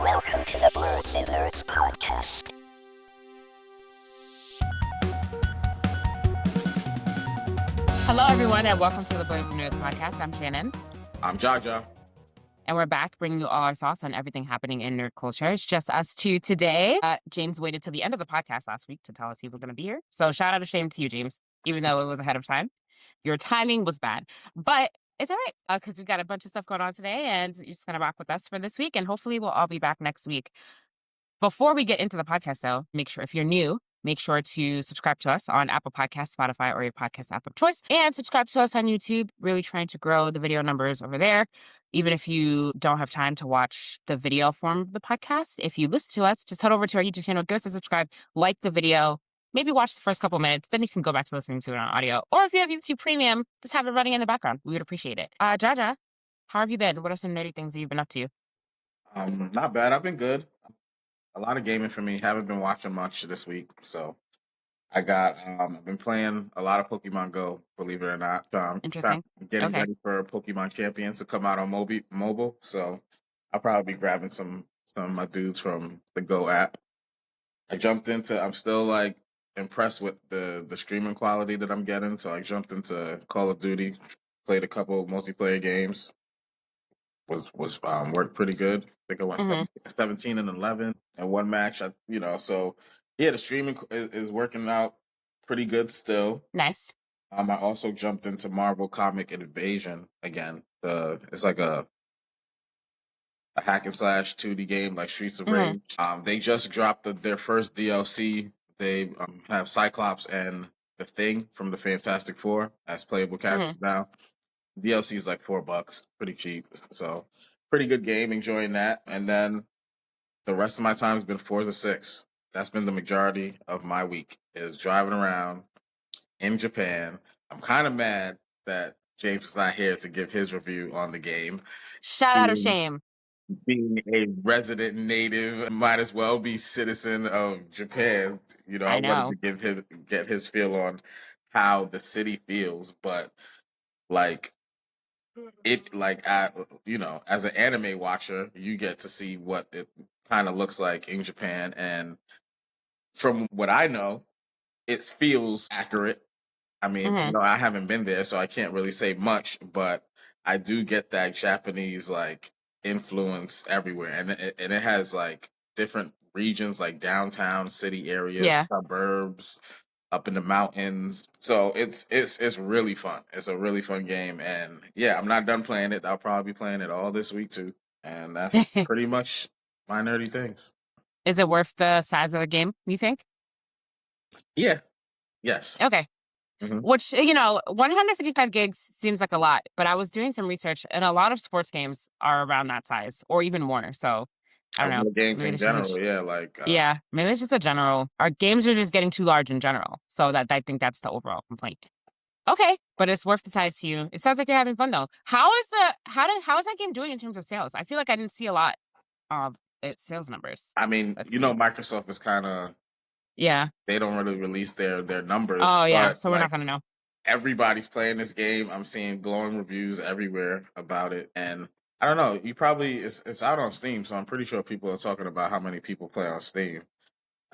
Welcome to the Blerds podcast. Hello, everyone, and welcome to the Blerds podcast. I'm Shannon. I'm Jaja. And we're back bringing you all our thoughts on everything happening in nerd culture. It's just us two today. James waited till the end of the podcast last week to tell us he was going to be here. So shout out to shame to you, James, even though it was ahead of time. Your timing was bad. But it's all right because we've got a bunch of stuff going on today, and you're just going to rock with us for this week. And hopefully we'll all be back next week. Before we get into the podcast, though, make sure if you're new, make sure to subscribe to us on Apple Podcasts, Spotify, or your podcast app of choice. And subscribe to us on YouTube, really trying to grow the video numbers over there. Even if you don't have time to watch the video form of the podcast, if you listen to us, just head over to our YouTube channel, give us a subscribe, like the video, maybe watch the first couple minutes, then you can go back to listening to it on audio. Or if you have YouTube Premium, just have it running in the background. We would appreciate it. Jaja, how have you been? What are some nerdy things that you've been up to? Not bad. I've been good. A lot of gaming for me. Haven't been watching much this week, so I've been playing a lot of Pokemon Go, believe it or not. Interesting. Getting ready for Pokemon Champions to come out on mobile, so I'll probably be grabbing some of my dudes from the Go app. I'm still impressed with the streaming quality that I'm getting, so I jumped into Call of Duty, played a couple of multiplayer games. Was worked pretty good. I think I went 17 and 11 in one match. So yeah, the streaming is working out pretty good still. Nice. I also jumped into Marvel Comic Invasion again. It's like a hack and slash 2D game like Streets of Rage. They just dropped their first DLC. They have Cyclops and the Thing from the Fantastic Four as playable characters now. DLC is like $4, pretty cheap. So pretty good game, enjoying that. And then the rest of my time has been Forza 6. That's been the majority of my week, is driving around in Japan. I'm kind of mad that James is not here to give his review on the game. Shout out of shame. Being a resident native, might as well be citizen of Japan. I wanted to get his feel on how the city feels, but as an anime watcher, you get to see what it kind of looks like in Japan, and from what I know, it feels accurate. I mean, I haven't been there, so I can't really say much, but I do get that Japanese influence everywhere, and it has different regions, like downtown city areas, suburbs, up in the mountains. So it's really fun. It's a really fun game, and yeah, I'm not done playing it. I'll probably be playing it all this week too, and that's pretty much my nerdy things. Is it worth the size of the game, you think? Yeah. Yes. Okay. Which, 155 gigs seems like a lot, but I was doing some research, and a lot of sports games are around that size, or even more. So I don't know. Games in general, maybe it's just a general. Our games are just getting too large in general, so that I think that's the overall complaint. Okay, but it's worth the size to you. It sounds like you're having fun though. How is that game doing in terms of sales? I feel like I didn't see a lot of its sales numbers. I mean, Microsoft is kind of they don't really release their numbers. Oh yeah, so we're not gonna know. Everybody's playing this game. I'm seeing glowing reviews everywhere about it, and I don't know. It's out on Steam, so I'm pretty sure people are talking about how many people play on Steam.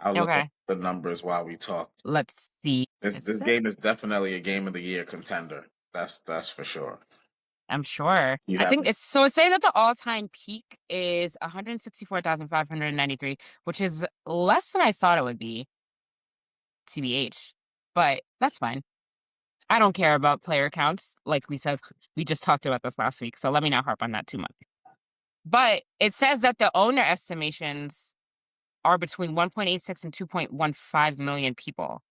I'll look up the numbers while we talk. Let's see. This game is definitely a Game of the Year contender. That's for sure. I'm sure. I think it's saying that the all-time peak is 164,593, which is less than I thought it would be, TBH. But that's fine. I don't care about player counts. Like we said, we just talked about this last week, so let me not harp on that too much. But it says that the owner estimations are between 1.86 and 2.15 million people.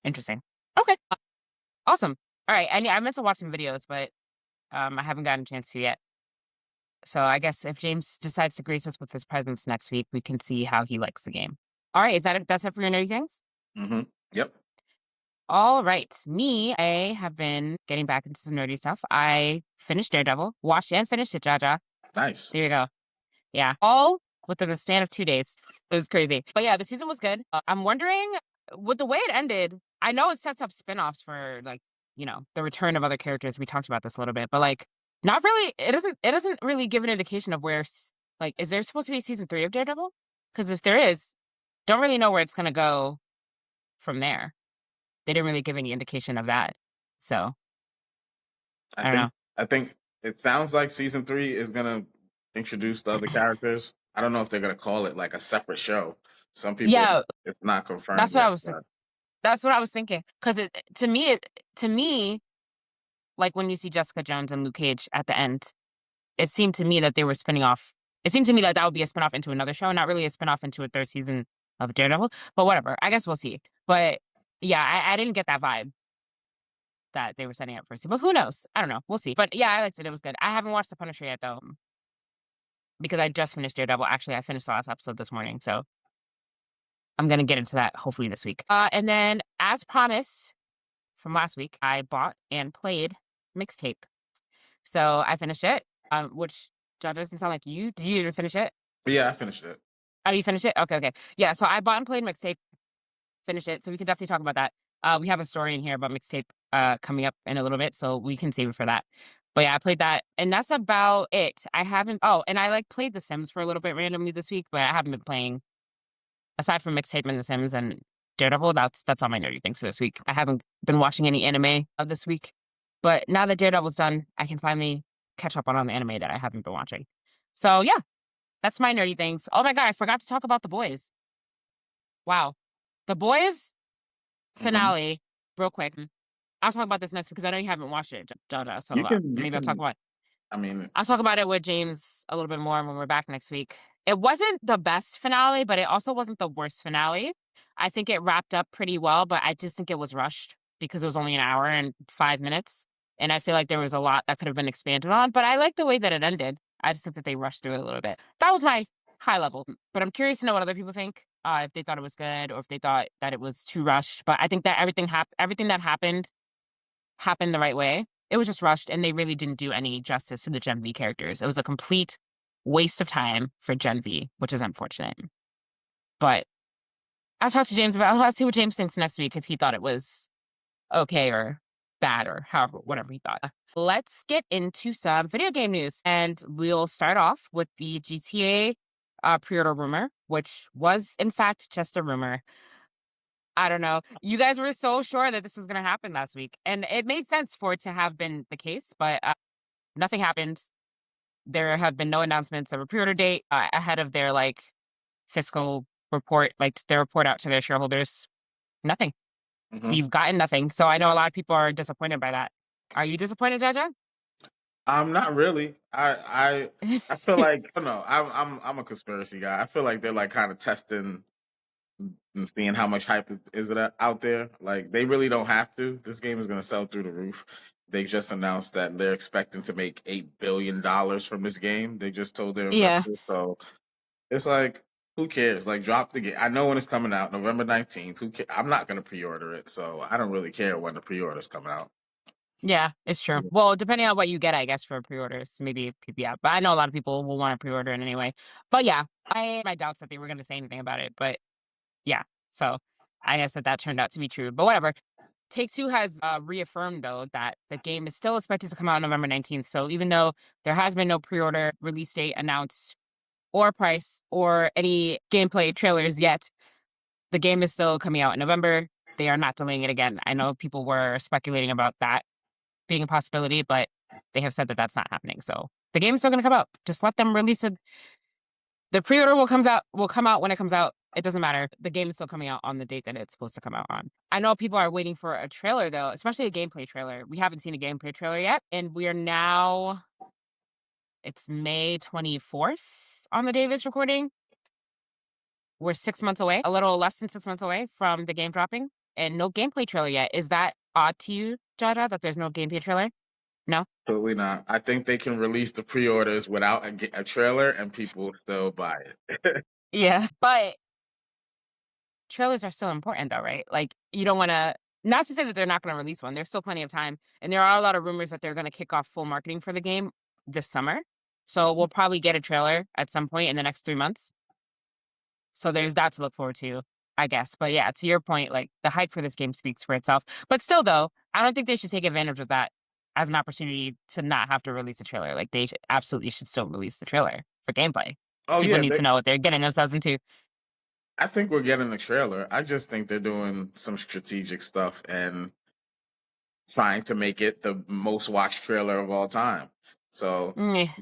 Interesting. Okay. Awesome. All right. I meant to watch some videos, but I haven't gotten a chance to yet. So I guess if James decides to grace us with his presence next week, we can see how he likes the game. All right. That's it for your nerdy things? Yep. All right. I have been getting back into some nerdy stuff. I finished Daredevil, watched and finished it, Jaja. Nice. There you go. Yeah. All within the span of 2 days. It was crazy. But yeah, the season was good. I'm wondering, with the way it ended, I know it sets up spinoffs for the return of other characters. We talked about this a little bit, but Not really. It doesn't really give an indication of where, like, is there supposed to be a season 3 of Daredevil? Because if there is, don't really know where it's gonna go from there. They didn't really give any indication of that. So I I don't think know. I think it sounds like season 3 is gonna introduce the other characters. I don't know if they're gonna call it like a separate show. Some people, Yeah, it's not confirmed that's what I yet. was. But That's what I was thinking. Because to me, like when you see Jessica Jones and Luke Cage at the end, it seemed to me that they were spinning off. It seemed to me that that would be a spinoff into another show, not really a spinoff into a third season of Daredevil. But whatever. I guess we'll see. But yeah, I didn't get that vibe that they were setting up for season. But who knows? I don't know. We'll see. But yeah, I liked it. It was good. I haven't watched The Punisher yet though, because I just finished Daredevil. Actually, I finished the last episode this morning, so I'm gonna get into that hopefully this week. And then, as promised from last week, I bought and played Mixtape. So I finished it. Which John doesn't sound like you. Did you even finish it? yeah, I finished it. Oh, you finished it? Okay, okay. Yeah, so I bought and played Mixtape, finished it. So we can definitely talk about that. We have a story in here about Mixtape coming up in a little bit, so we can save it for that. But yeah, I played that, and that's about it. I haven't. Oh, and I like played The Sims for a little bit randomly this week, but I haven't been playing aside from Mixtape and The Sims and Daredevil. That's all my nerdy things for this week. I haven't been watching any anime of this week, but now that Daredevil's done, I can finally catch up on all the anime that I haven't been watching. So yeah, that's my nerdy things. Oh my god, I forgot to talk about The Boys. Wow, The Boys Mhm. finale, real quick. I'll talk about this next because I know you haven't watched it, Jaja. So You maybe I'll talk can. about. I mean, I'll talk about it with James a little bit more when we're back next week. It wasn't the best finale, but it also wasn't the worst finale. I think it wrapped up pretty well, but I just think it was rushed because it was only an hour and 5 minutes. And I feel like there was a lot that could have been expanded on, but I like the way that it ended. I just think that they rushed through it a little bit. That was my high level, but I'm curious to know what other people think. If they thought it was good or if they thought that it was too rushed. But I think that everything that happened the right way. It was just rushed, and they really didn't do any justice to the Gen V characters. It was a complete waste of time for Gen V, which is unfortunate. But I'll talk to James about. I'll see what James thinks next week if he thought it was okay or bad or however whatever he thought. Let's get into some video game news, and we'll start off with the GTA pre-order rumor, which was in fact just a rumor. I don't know. You guys were so sure that this was going to happen last week, and it made sense for it to have been the case, but nothing happened. There have been no announcements of a pre-order date ahead of their like fiscal report, like their report out to their shareholders. Nothing. mhm. You've gotten nothing. So I know a lot of people are disappointed by that. Are you disappointed, Jaja? I'm not really. I feel like I don't know. I'm a conspiracy guy. I feel like they're like kind of testing and seeing how much hype is it out there. Like they really don't have to. This game is going to sell through the roof. They just announced that they're expecting to make $8 billion from this game. They just told their Yeah. investors. So it's like, who cares? Like, drop the game. I know when it's coming out, November 19th. I'm not going to pre-order it, so I don't really care when the pre-order's coming out. Yeah, it's true. Well, depending on what you get, I guess, for pre-orders, maybe yeah. But I know a lot of people will want to pre-order it anyway. But yeah, I had my doubts that they were going to say anything about it. But yeah, so I guess that turned out to be true. But whatever. Take-Two has reaffirmed, though, that the game is still expected to come out November 19th. So even though there has been no pre-order release date announced or price or any gameplay trailers yet, the game is still coming out in November. They are not delaying it again. I know people were speculating about that being a possibility, but they have said that that's not happening. So the game is still going to come out. Just let them release it. The pre-order will come out when it comes out. It doesn't matter. The game is still coming out on the date that it's supposed to come out on. I know people are waiting for a trailer though, especially a gameplay trailer. We haven't seen a gameplay trailer yet, and we are now it's May 24th on the day of this recording. We're 6 months away, a little less than 6 months away from the game dropping, and no gameplay trailer yet. Is that odd to you, Jada, that there's no gameplay trailer? No? Totally not. I think they can release the pre-orders without a trailer, and people still buy it. Yeah. But trailers are still important though, right? Like you don't want to not to say that they're not going to release one. There's still plenty of time, and there are a lot of rumors that they're going to kick off full marketing for the game this summer. So we'll probably get a trailer at some point in the next 3 months. So there's that to look forward to, I guess. But yeah, to your point, like the hype for this game speaks for itself. But still though, I don't think they should take advantage of that as an opportunity to not have to release a trailer. Like they absolutely should still release the trailer for gameplay. Oh People yeah, need to know what they're getting themselves into. I think we're getting a trailer. I just think they're doing some strategic stuff and trying to make it the most watched trailer of all time. So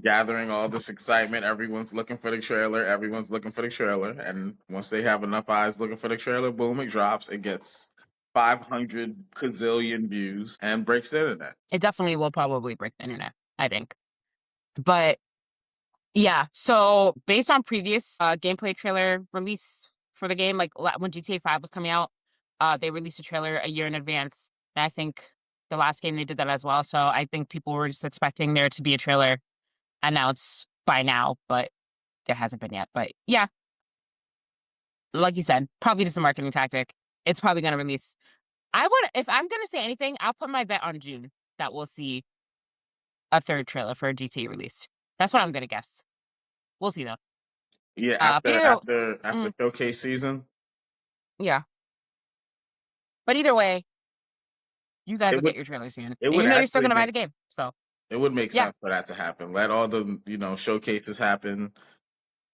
gathering all this excitement, everyone's looking for the trailer, everyone's looking for the trailer, and once they have enough eyes looking for the trailer, boom, it drops, it gets 500 gazillion views and breaks the internet. It definitely will probably break the internet, I think. But yeah, so based on previous gameplay trailer release for the game, like when GTA 5 was coming out, they released a trailer a year in advance. And I think the last game they did that as well. So I think people were just expecting there to be a trailer announced by now, but there hasn't been yet. But yeah, like you said, probably just a marketing tactic. It's probably going to release. If I'm going to say anything, I'll put my bet on June that we'll see a third trailer for a GTA released. That's what I'm going to guess. We'll see though. Yeah, after showcase season. Yeah. But either way, you guys will get your trailer soon. And you know you're still going to buy the game. So it would make sense for that to happen. Let all the, showcases happen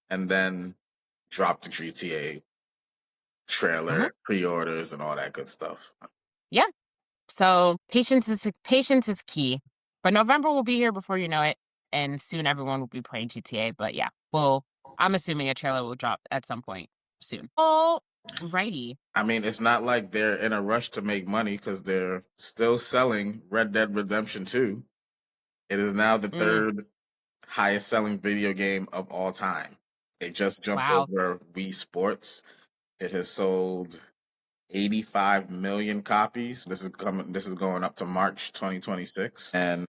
and then drop the GTA trailer, pre-orders, and all that good stuff. Yeah. So patience is key. But November will be here before you know it, and soon everyone will be playing GTA. But yeah, I'm assuming a trailer will drop at some point soon. Alrighty. I mean, it's not like they're in a rush to make money because they're still selling Red Dead Redemption 2. It is now the third highest selling video game of all time. They just jumped over Wii Sports. It has sold 85 million copies. This is going up to March 2026. And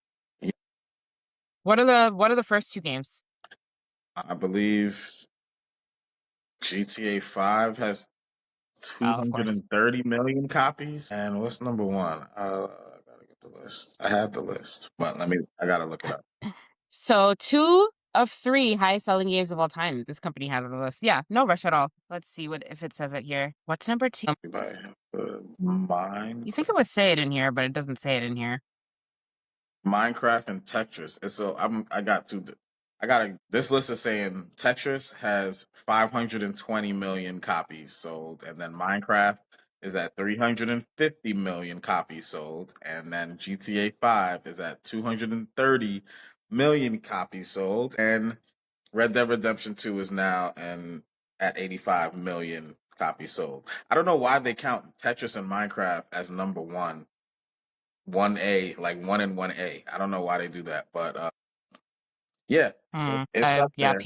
what are the first two games? I believe GTA 5 has 230 million copies. And what's number one? I gotta get the list. I have the list, but I gotta look it up. So 2 of 3 highest selling games of all time. This company has on the list. Yeah, no rush at all. Let's see if it says it here. What's number 2? You think it would say it in here, but it doesn't say it in here. Minecraft and Tetris. And so this list is saying Tetris has 520 million copies sold, and then Minecraft is at 350 million copies sold, and then GTA 5 is at 230 million copies sold, and Red Dead Redemption 2 is now at 85 million copies sold. I don't know why they count Tetris and Minecraft as number 1A, like 1 and 1A. I don't know why they do that, but yeah. So it's up there.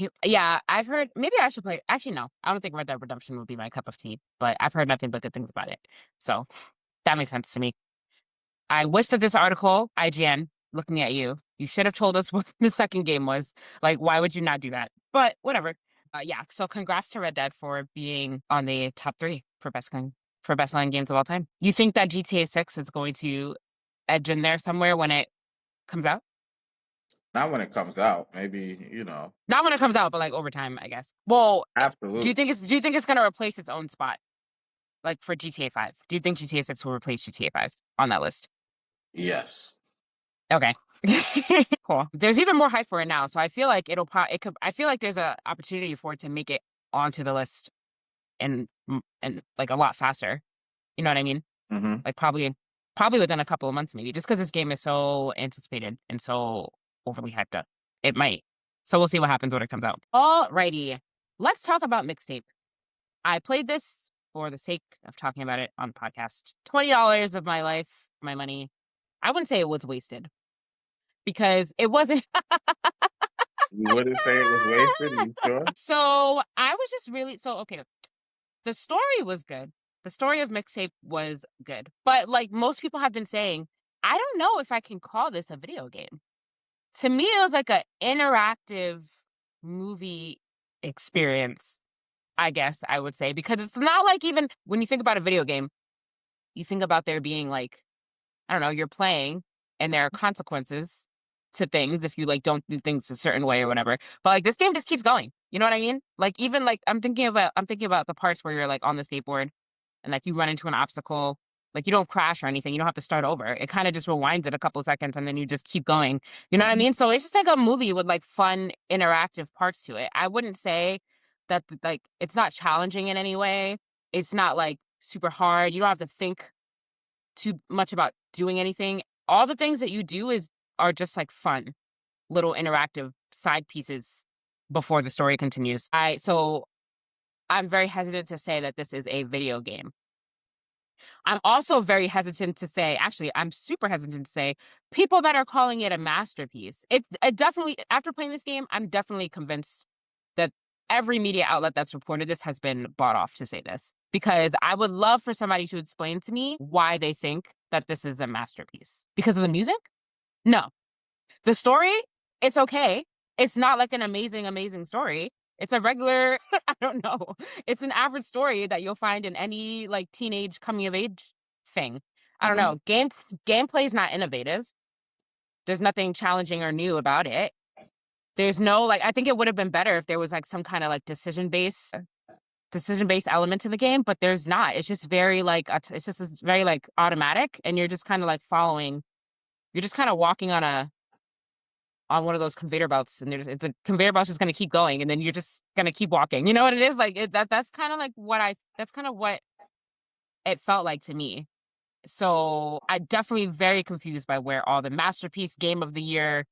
I've heard, maybe I should play. Actually, no, I don't think Red Dead Redemption would be my cup of tea, but I've heard nothing but good things about it. So that makes sense to me. I wish that this article, IGN, looking at you should have told us what the second game was. Like, why would you not do that? But whatever. So congrats to Red Dead for being on the top 3 for best-selling games of all time. You think that GTA 6 is going to edge in there somewhere when it comes out? Not when it comes out. Maybe, Not when it comes out, but like over time, I guess. Well, absolutely. Do you think it's going to replace its own spot? Like for GTA 5? Do you think GTA 6 will replace GTA 5 on that list? Yes. Okay. Cool. There's even more hype for it now, so I feel like I feel like there's an opportunity for it to make it onto the list and like a lot faster. You know what I mean? Mm-hmm. Like probably within a couple of months, maybe, just because this game is so anticipated and so overly hyped up. It might. So we'll see what happens when it comes out. Alrighty. Let's talk about Mixtape. I played this for the sake of talking about it on the podcast. $20 of my life, my money. I wouldn't say it was wasted. Because it wasn't. You wouldn't say it was wasted, are you sure? So I was just okay. The story was good. The story of Mixtape was good. But like most people have been saying, I don't know if I can call this a video game. To me, it was like an interactive movie experience, I guess I would say. Because it's not like, even when you think about a video game, you think about there being like, I don't know, you're playing and there are consequences to things if you like don't do things a certain way or whatever. But like this game just keeps going. You know what I mean? Like even like I'm thinking about the parts where you're like on the skateboard and like you run into an obstacle Like you don't crash or anything. You don't have to start over. It kind of just rewinds it a couple of seconds and then you just keep going. You know what I mean? So it's just like a movie with like fun, interactive parts to it. I wouldn't say that like it's not challenging in any way. It's not like super hard. You don't have to think too much about doing anything. All the things that you do are just like fun, little interactive side pieces before the story continues. So I'm very hesitant to say that this is a video game. I'm also very hesitant to say, actually, I'm super hesitant to say people that are calling it a masterpiece. It definitely, after playing this game, I'm definitely convinced that every media outlet that's reported this has been bought off to say this. Because I would love for somebody to explain to me why they think that this is a masterpiece. Because of the music? No. The story, it's okay. It's not like an amazing, amazing story. It's a regular, I don't know. It's an average story that you'll find in any like teenage coming of age thing. I don't know. Gameplay is not innovative. There's nothing challenging or new about it. There's no like, I think it would have been better if there was like some kind of like decision-based element to the game, but there's not. It's just very like, it's just very like automatic and you're just kind of like following, you're just kind of walking on one of those conveyor belts and the conveyor belt's just going to keep going and then you're just going to keep walking. You know what it is? Like that's kind of like that's kind of what it felt like to me. So I definitely very confused by where all the masterpiece game of the year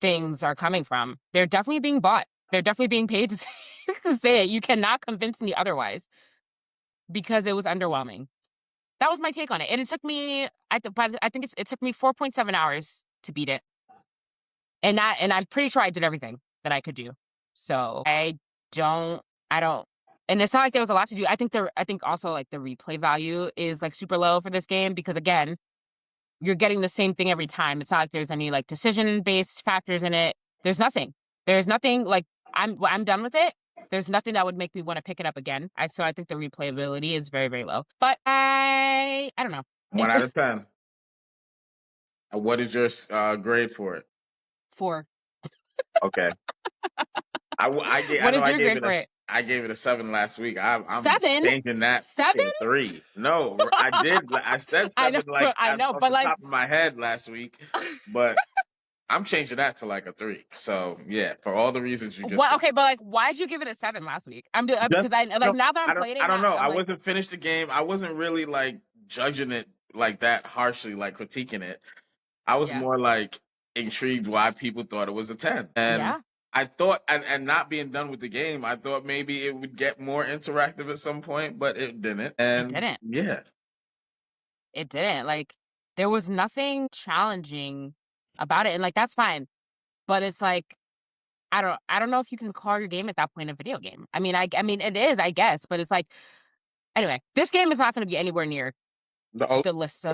things are coming from. They're definitely being bought. They're definitely being paid to say it. You cannot convince me otherwise because it was underwhelming. That was my take on it. And it took me, I think it took me 4.7 hours to beat it. And I'm pretty sure I did everything that I could do. So I don't, and it's not like there was a lot to do. I think also like the replay value is like super low for this game because again, you're getting the same thing every time. It's not like there's any like decision-based factors in it. There's nothing like I'm done with it. There's nothing that would make me want to pick it up again. So I think the replayability is very, very low. But I don't know. 1 out of 10. What is your grade for it? 4. Okay. What is your grade for it? I gave it a 7 last week. I'm 7? changing that 7? to a 3. No, I did. I said 7 I know, off but the like top of my head last week, but I'm changing that to like a 3. So yeah, for all the reasons you just. What? Okay, but like, why did you give it a 7 last week? Because I like now that I'm playing it. I don't know. I like, wasn't finished the game. I wasn't really like judging it like that harshly, like critiquing it. I was more like intrigued why people thought it was a 10. And I thought, and not being done with the game, I thought maybe it would get more interactive at some point, but it didn't. And it didn't. Yeah. It didn't. Like, there was nothing challenging about it. And like, that's fine. But it's like, I don't know if you can call your game at that point a video game. I mean, it is, I guess, but it's like, anyway, this game is not going to be anywhere near the list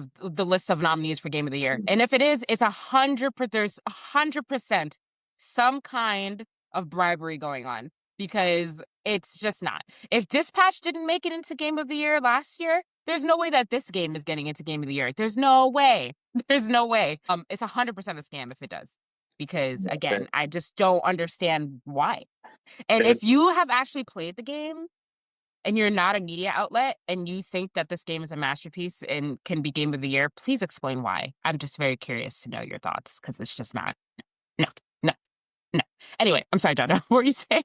of nominees for Game of the Year. And if it is, it's 100%. There's 100% some kind of bribery going on because it's just not. If Dispatch didn't make it into Game of the Year last year, there's no way that this game is getting into Game of the Year. There's no way. There's no way. It's 100% a scam if it does. Because again, I just don't understand why. And if you have actually played the game and you're not a media outlet and you think that this game is a masterpiece and can be Game of the Year, please explain why. I'm just very curious to know your thoughts because it's just not. No. Anyway, I'm sorry, Jaja. What were you saying?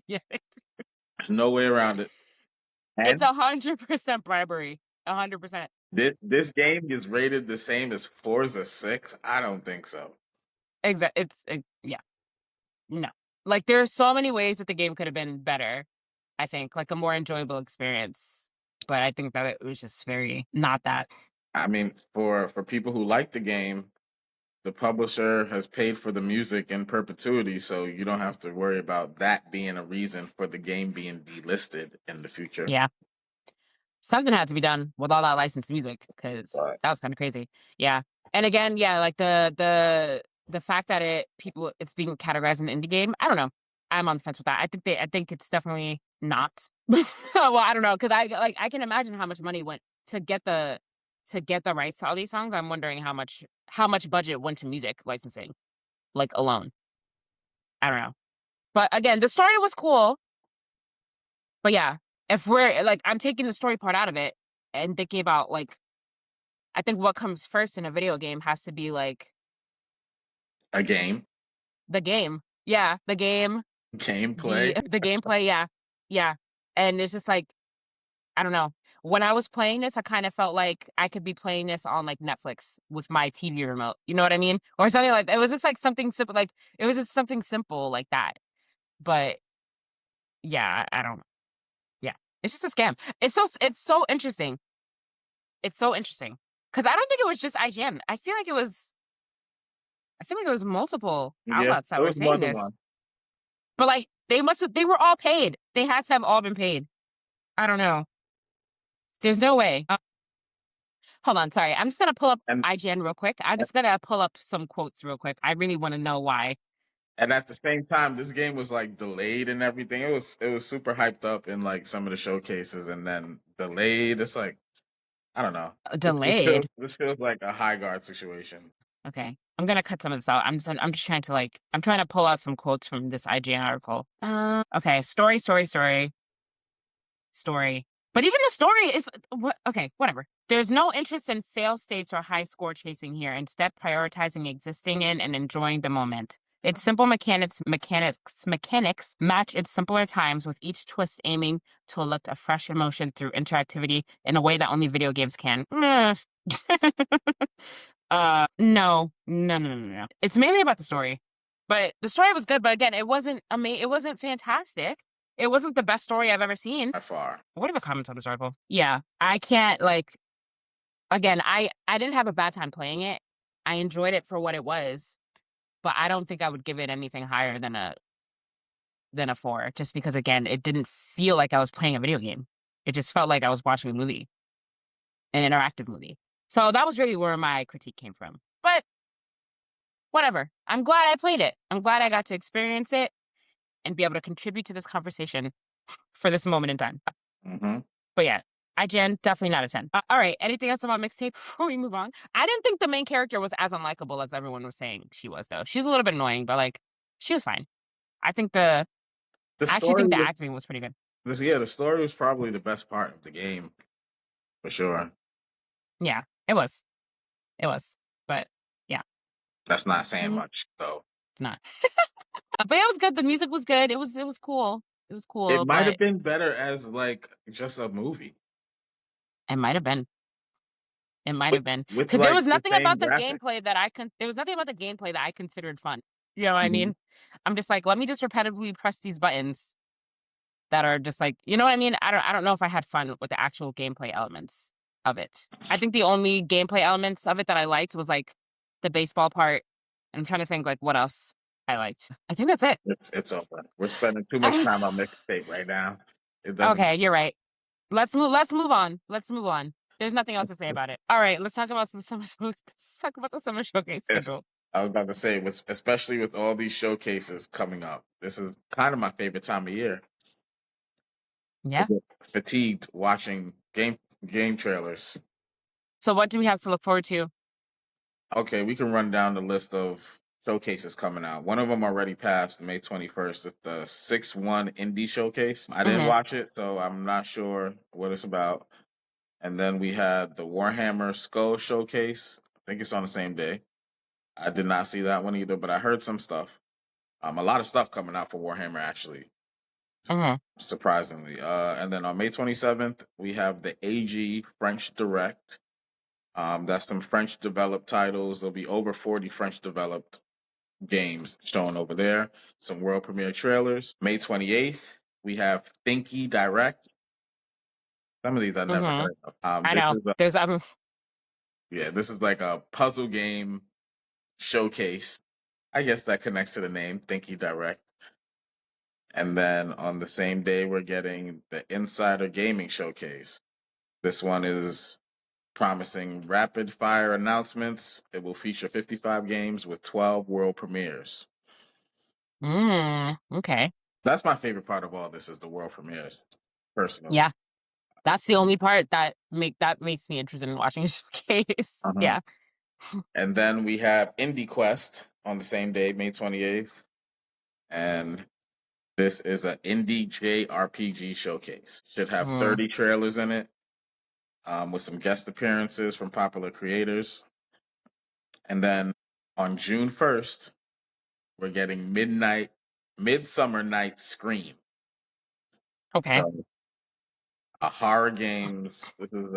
Yeah. There's no way around it. And it's 100% bribery. 100%. This game is rated the same as Forza 6? I don't think so. Exactly. Yeah. No. Like, there are so many ways that the game could have been better. I think, like a more enjoyable experience. But I think that it was just very not that. I mean, for people who like the game, the publisher has paid for the music in perpetuity, so you don't have to worry about that being a reason for the game being delisted in the future. Yeah. Something had to be done with all that licensed music because that was kind of crazy. Yeah. And again, yeah, like the fact that it's being categorized in an indie game, I don't know. I'm on the fence with that. I think it's definitely not. Well, I don't know because I can imagine how much money went to get the rights to all these songs. I'm wondering how much budget went to music licensing, like alone. I don't know. But again, the story was cool. But yeah, if we're like, I'm taking the story part out of it. and thinking about like, I think what comes first in a video game has to be like A game, the game. Yeah, the game, gameplay. the gameplay, yeah. Yeah. And it's just like, I don't know. When I was playing this, I kind of felt like I could be playing this on like Netflix with my TV remote. You know what I mean? Or something like that. It was just like something simple, like it was just something simple like that. But yeah, I don't. Yeah, it's just a scam. It's so interesting. It's so interesting because I don't think it was just IGN. I feel like it was multiple Yeah, outlets it that were was more saying than this. one. But like they were all paid. They had to have all been paid. I don't know. There's no way. Hold on, sorry. I'm just gonna pull up And IGN real quick. I'm just gonna pull up some quotes real quick. I really want to know why. and at the same time, this game was like delayed and everything. It was super hyped up in like some of the showcases, and then delayed. It's like I don't know. Delayed. This feels like a high guard situation. Okay, I'm gonna cut some of this out. I'm just trying to like I'm trying to pull out some quotes from this IGN article. Okay, story. But even the story is what? Okay, whatever. There's no interest in fail states or high score chasing here. Instead, prioritizing existing in and enjoying the moment. Its simple mechanics match its simpler times, with each twist aiming to elicit a fresh emotion through interactivity in a way that only video games can. Meh. No. It's mainly about the story, but the story was good. But again, it wasn't It wasn't fantastic. It wasn't the best story I've ever seen. By far. What are the comments on this article? Yeah, I can't like. Again, I didn't have a bad time playing it. I enjoyed it for what it was, but I don't think I would give it anything higher than a 4, just because again, it didn't feel like I was playing a video game. It just felt like I was watching a movie, an interactive movie. So that was really where my critique came from. But whatever. I'm glad I played it. I'm glad I got to experience it and be able to contribute to this conversation for this moment in time. Mm-hmm. But yeah, IGN, definitely not a 10. All right, anything else about Mixtape before we move on? I didn't think the main character was as unlikable as everyone was saying she was, though. She was a little bit annoying, but like, she was fine. I The actually story think the was acting was pretty good. the story was probably the best part of the game for sure. Yeah, it was. It was. But yeah, That's not saying much though. it's not. But it was good. The music was good. It was cool. It was It cool, might have but been better as like just a movie it might have been. It might with have been with because there like was the nothing same about the graphics. gameplay that there was nothing about the gameplay that I considered fun. You know what I Mhm. mean? I'm just like, let me just repetitively press these buttons that are just like, you know what I mean? I don't know if I had fun with the actual gameplay elements of it. I think the only gameplay elements of it that I liked was like the baseball part. And I'm trying to think like what else I liked. I think that's it. It's over. We're spending too much time on Mixtape right now. It doesn't. Okay, you're right. Let's move on. Let's move on. There's nothing else to say about it. All right, let's talk about let's talk about the summer showcase Yes. schedule. I was about to say, especially with all these showcases coming up, this is kind of my favorite time of year. I Yeah. get fatigued watching game trailers. So what do we have to look forward to? Okay, we can run down the list of showcases coming out. One of them already passed May 21st. It's the 6-1 Indie Showcase. I didn't Mhm. watch it, so I'm not sure what it's about. And then we had the Warhammer Skull Showcase. I think it's on the same day. I did not see that one either, but I heard some stuff. A lot of stuff coming out for Warhammer, actually, Mhm. surprisingly. And then on May 27th, we have the AG French Direct. That's some French developed titles. There'll be over 40 French developed games shown over there. Some world premiere trailers. May 28th, we have Thinky Direct. Some of these I never Mhm. heard of. I know. There's This is like a puzzle game showcase. I guess that connects to the name, Thinky Direct. And then on the same day, we're getting the Insider Gaming Showcase. This one is promising rapid fire announcements. It will feature 55 games with 12 world premieres. okay. That's my favorite part of all this is the world premieres, personally. Yeah. That's the only part that makes me interested in watching a showcase. Uh-huh. Yeah. And then we have Indie Quest on the same day, May 28th. And this is an indie JRPG showcase. Should have 30 trailers in it. with some guest appearances from popular creators. And then on June 1st, we're getting Midsummer Night Scream. Okay. So, a horror games. This is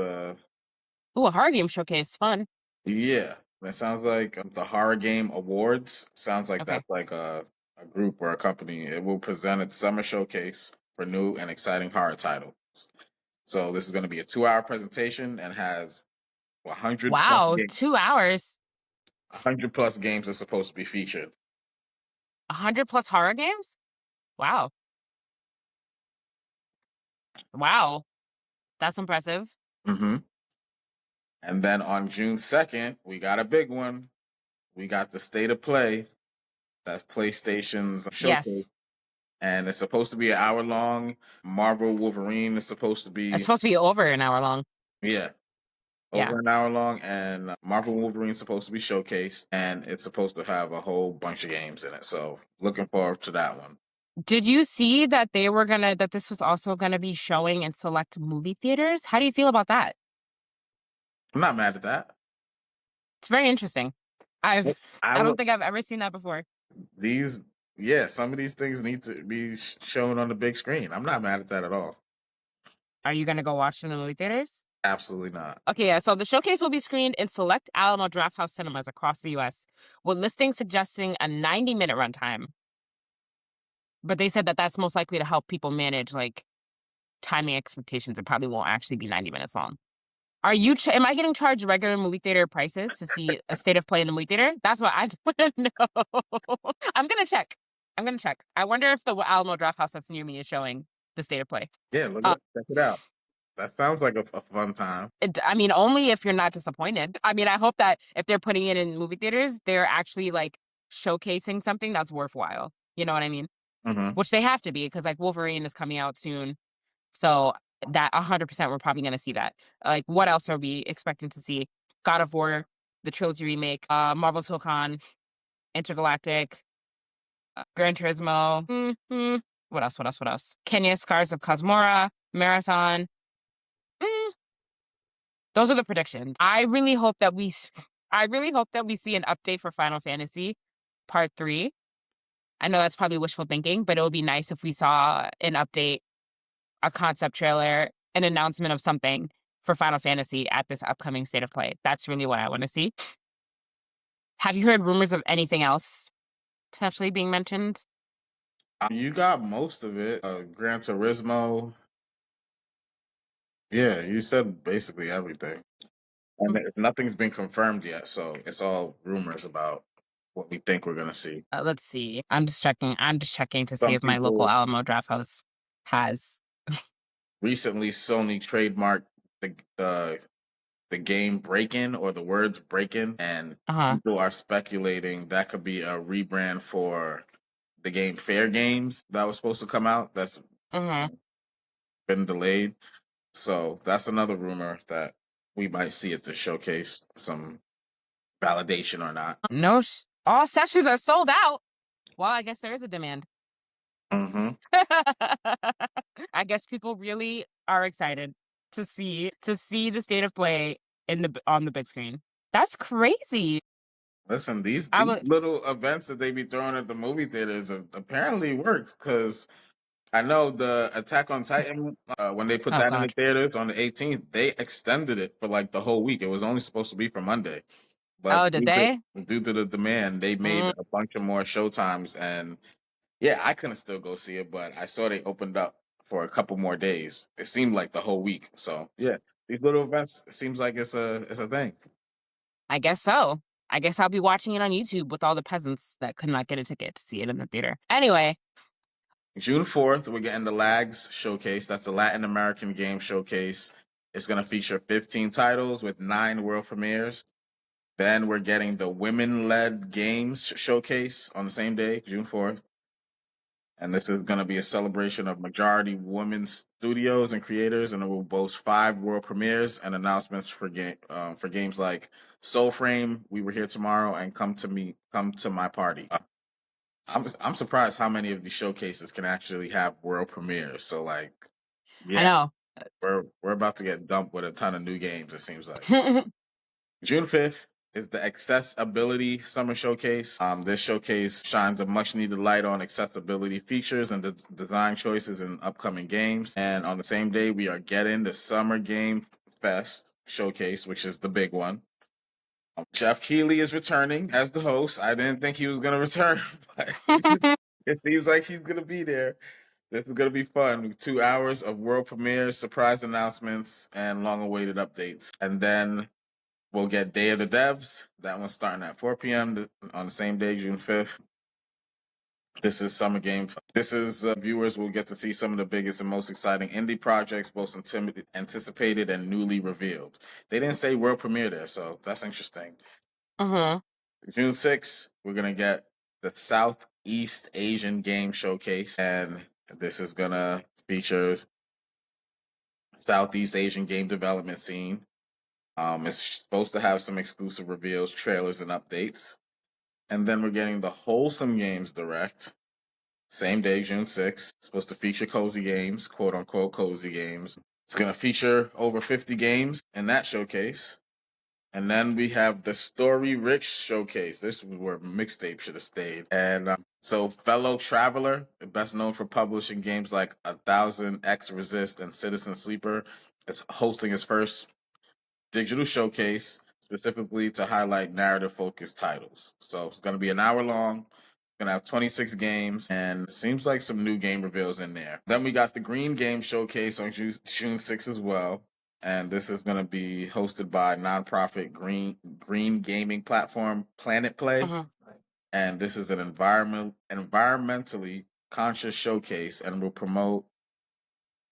Ooh, a horror game showcase. Fun. yeah. That sounds like the Horror Game Awards. Sounds like Okay. that's like a group or a company. It will present its summer showcase for new and exciting horror titles. So this is going to be a 2-hour presentation and has 100 plus Wow, games. 2 hours. 100 plus games are supposed to be featured. 100 plus horror games? Wow. Wow. That's impressive. Mm-hmm. And then on June 2nd, we got a big one. We got the State of Play. That's PlayStation's showcase. Yes. And it's supposed to be an hour long. Marvel Wolverine is supposed to It's be, supposed to be over an hour long. yeah, Yeah. over an hour long. And Marvel Wolverine is supposed to be showcased. And it's supposed to have a whole bunch of games in it. So looking forward to that one. Did you see that that this was also gonna be showing in select movie theaters? How do you feel about that? I'm not mad at that. It's very interesting. I I don't would, think I've ever seen that before. some of these things need to be shown on the big screen. I'm not mad at that at all. Are you gonna go watch in the movie theaters? Absolutely not. Okay, yeah, so the showcase will be screened in select Alamo Drafthouse cinemas across the US, with listings suggesting a 90-minute runtime. But they said that that's most likely to help people manage like timing expectations. It probably won't actually be 90 minutes long. Am I getting charged regular movie theater prices to see a State of Play in the movie theater? That's what I want to know. I'm gonna check. I wonder if the Alamo Drafthouse that's near me is showing the State of Play. Yeah, check it out. That sounds like a fun time. I mean, only if you're not disappointed. I mean, I hope that if they're putting it in movie theaters, they're actually like showcasing something that's worthwhile. You know what I mean? Mm-hmm. Which they have to be, because like Wolverine is coming out soon. So that 100% we're probably going to see that. Like, what else are we expecting to see? God of War, the trilogy remake, Marvel Tulkhan, Intergalactic, Gran Turismo. What else? Kenya, Scars of Cosmora, Marathon. Those are the predictions. I really hope that we see an update for Final Fantasy Part 3. I know that's probably wishful thinking, but it would be nice if we saw an update, a concept trailer, an announcement of something for Final Fantasy at this upcoming State of Play. That's really what I want to see. Have you heard rumors of anything else potentially being mentioned? You got most of it. Gran Turismo. Yeah, you said basically everything. And nothing's been confirmed yet, so it's all rumors about what we think we're gonna see. Let's see. I'm just checking to see Some if my local people Alamo Drafthouse has. recently Sony trademarked the game break-in or the words break-in, and people are speculating that could be a rebrand for the game Fair Games that was supposed to come out. That's been delayed. So that's another rumor that we might see at the showcase, some validation or not. No, all sessions are sold out. Well, I guess there is a demand. Mm-hmm. I guess people really are excited to see the State of Play on the big screen. That's crazy. Listen, these little events that they be throwing at the movie theaters apparently works, because I know the Attack on Titan, when they put that in the theaters on the 18th, they extended it for like the whole week. It was only supposed to be for Monday. But did they? Due to the demand, they made a bunch of more showtimes. And yeah, I couldn't still go see it, but I saw they opened up for a couple more days. It seemed like the whole week. So yeah, these little events, it seems like it's a thing. I guess so. I guess I'll be watching it on YouTube with all the peasants that could not get a ticket to see it in the theater. Anyway. June 4th, we're getting the LAGS showcase. That's the Latin American Game Showcase. It's going to feature 15 titles with 9 world premieres. Then we're getting the Women-Led Games Showcase on the same day, June 4th. And this is going to be a celebration of majority women studios and creators, and it will boast 5 world premieres and announcements for games like Soul Frame, We Were Here Tomorrow, and Come to My Party. I'm surprised how many of these showcases can actually have world premieres. So like, yeah. I know. We're about to get dumped with a ton of new games, it seems like. June 5th is the Accessibility Summer Showcase. This showcase shines a much needed light on accessibility features and design choices in upcoming games. And on the same day, we are getting the Summer Game Fest Showcase, which is the big one. Jeff Keighley is returning as the host. I didn't think he was going to return, but it seems like he's going to be there. This is going to be fun. 2 hours of world premieres, surprise announcements, and long-awaited updates. And then we'll get Day of the Devs. That one's starting at 4 p.m. on the same day, June 5th. This is Summer Game. This is viewers will get to see some of the biggest and most exciting indie projects, both anticipated and newly revealed. They didn't say world premiere there, so that's interesting. Mm-hmm. June 6th, we're going to get the Southeast Asian Game Showcase, and this is going to feature Southeast Asian game development scene. It's supposed to have some exclusive reveals, trailers, and updates. And then we're getting the Wholesome Games Direct. Same day, June 6th. It's supposed to feature cozy games, quote unquote cozy games. It's going to feature over 50 games in that showcase. And then we have the Story Rich Showcase. This is where Mixtape should have stayed. And so Fellow Traveler, best known for publishing games like 1000X Resist and Citizen Sleeper, is hosting his first digital showcase specifically to highlight narrative-focused titles. So it's going to be an hour long. Going to have 26 games, and it seems like some new game reveals in there. Then we got the Green Game Showcase on June 6th as well. And this is going to be hosted by nonprofit green gaming platform Planet Play. Mm-hmm. And this is an environmentally conscious showcase and will promote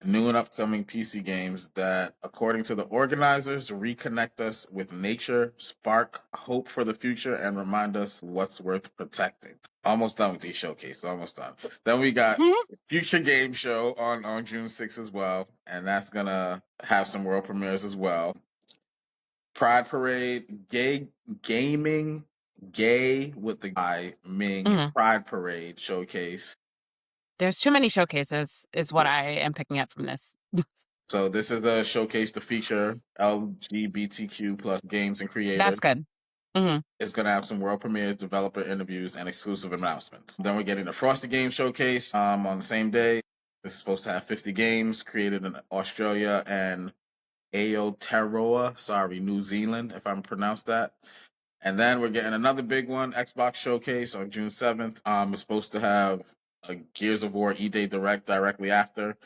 new and upcoming PC games that, according to the organizers, reconnect us with nature, spark hope for the future, and remind us what's worth protecting. Almost done with these showcases, almost done. Then we got Future Game Show on June 6th as well, and that's going to have some world premieres as well. Pride Parade, Gay with the guy, Ming Pride Parade Showcase. There's too many showcases, is what I am picking up from this. So this is a showcase to feature LGBTQ plus games and creators. That's good. Mm-hmm. It's going to have some world premieres, developer interviews, and exclusive announcements. Then we're getting the Frosty Games Showcase on the same day. This is supposed to have 50 games created in Australia and Aotearoa, New Zealand, if I'm pronounced that. And then we're getting another big one, Xbox Showcase on June 7th. It's supposed to have a Gears of War E-Day Direct directly after.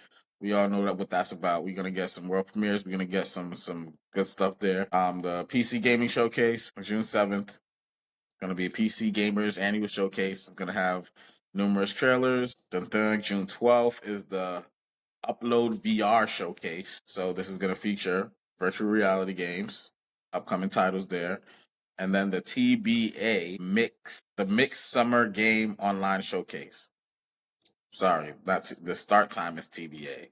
We all know what that's about. We're going to get some world premieres. We're going to get some good stuff there. The PC Gaming Showcase on June 7th. Going to be a PC Gamers Annual Showcase. It's going to have numerous trailers. June 12th is the Upload VR Showcase. So this is going to feature virtual reality games, upcoming titles there. And then the TBA the Mixed Summer Game Online Showcase. Sorry, that's the start time is TBA.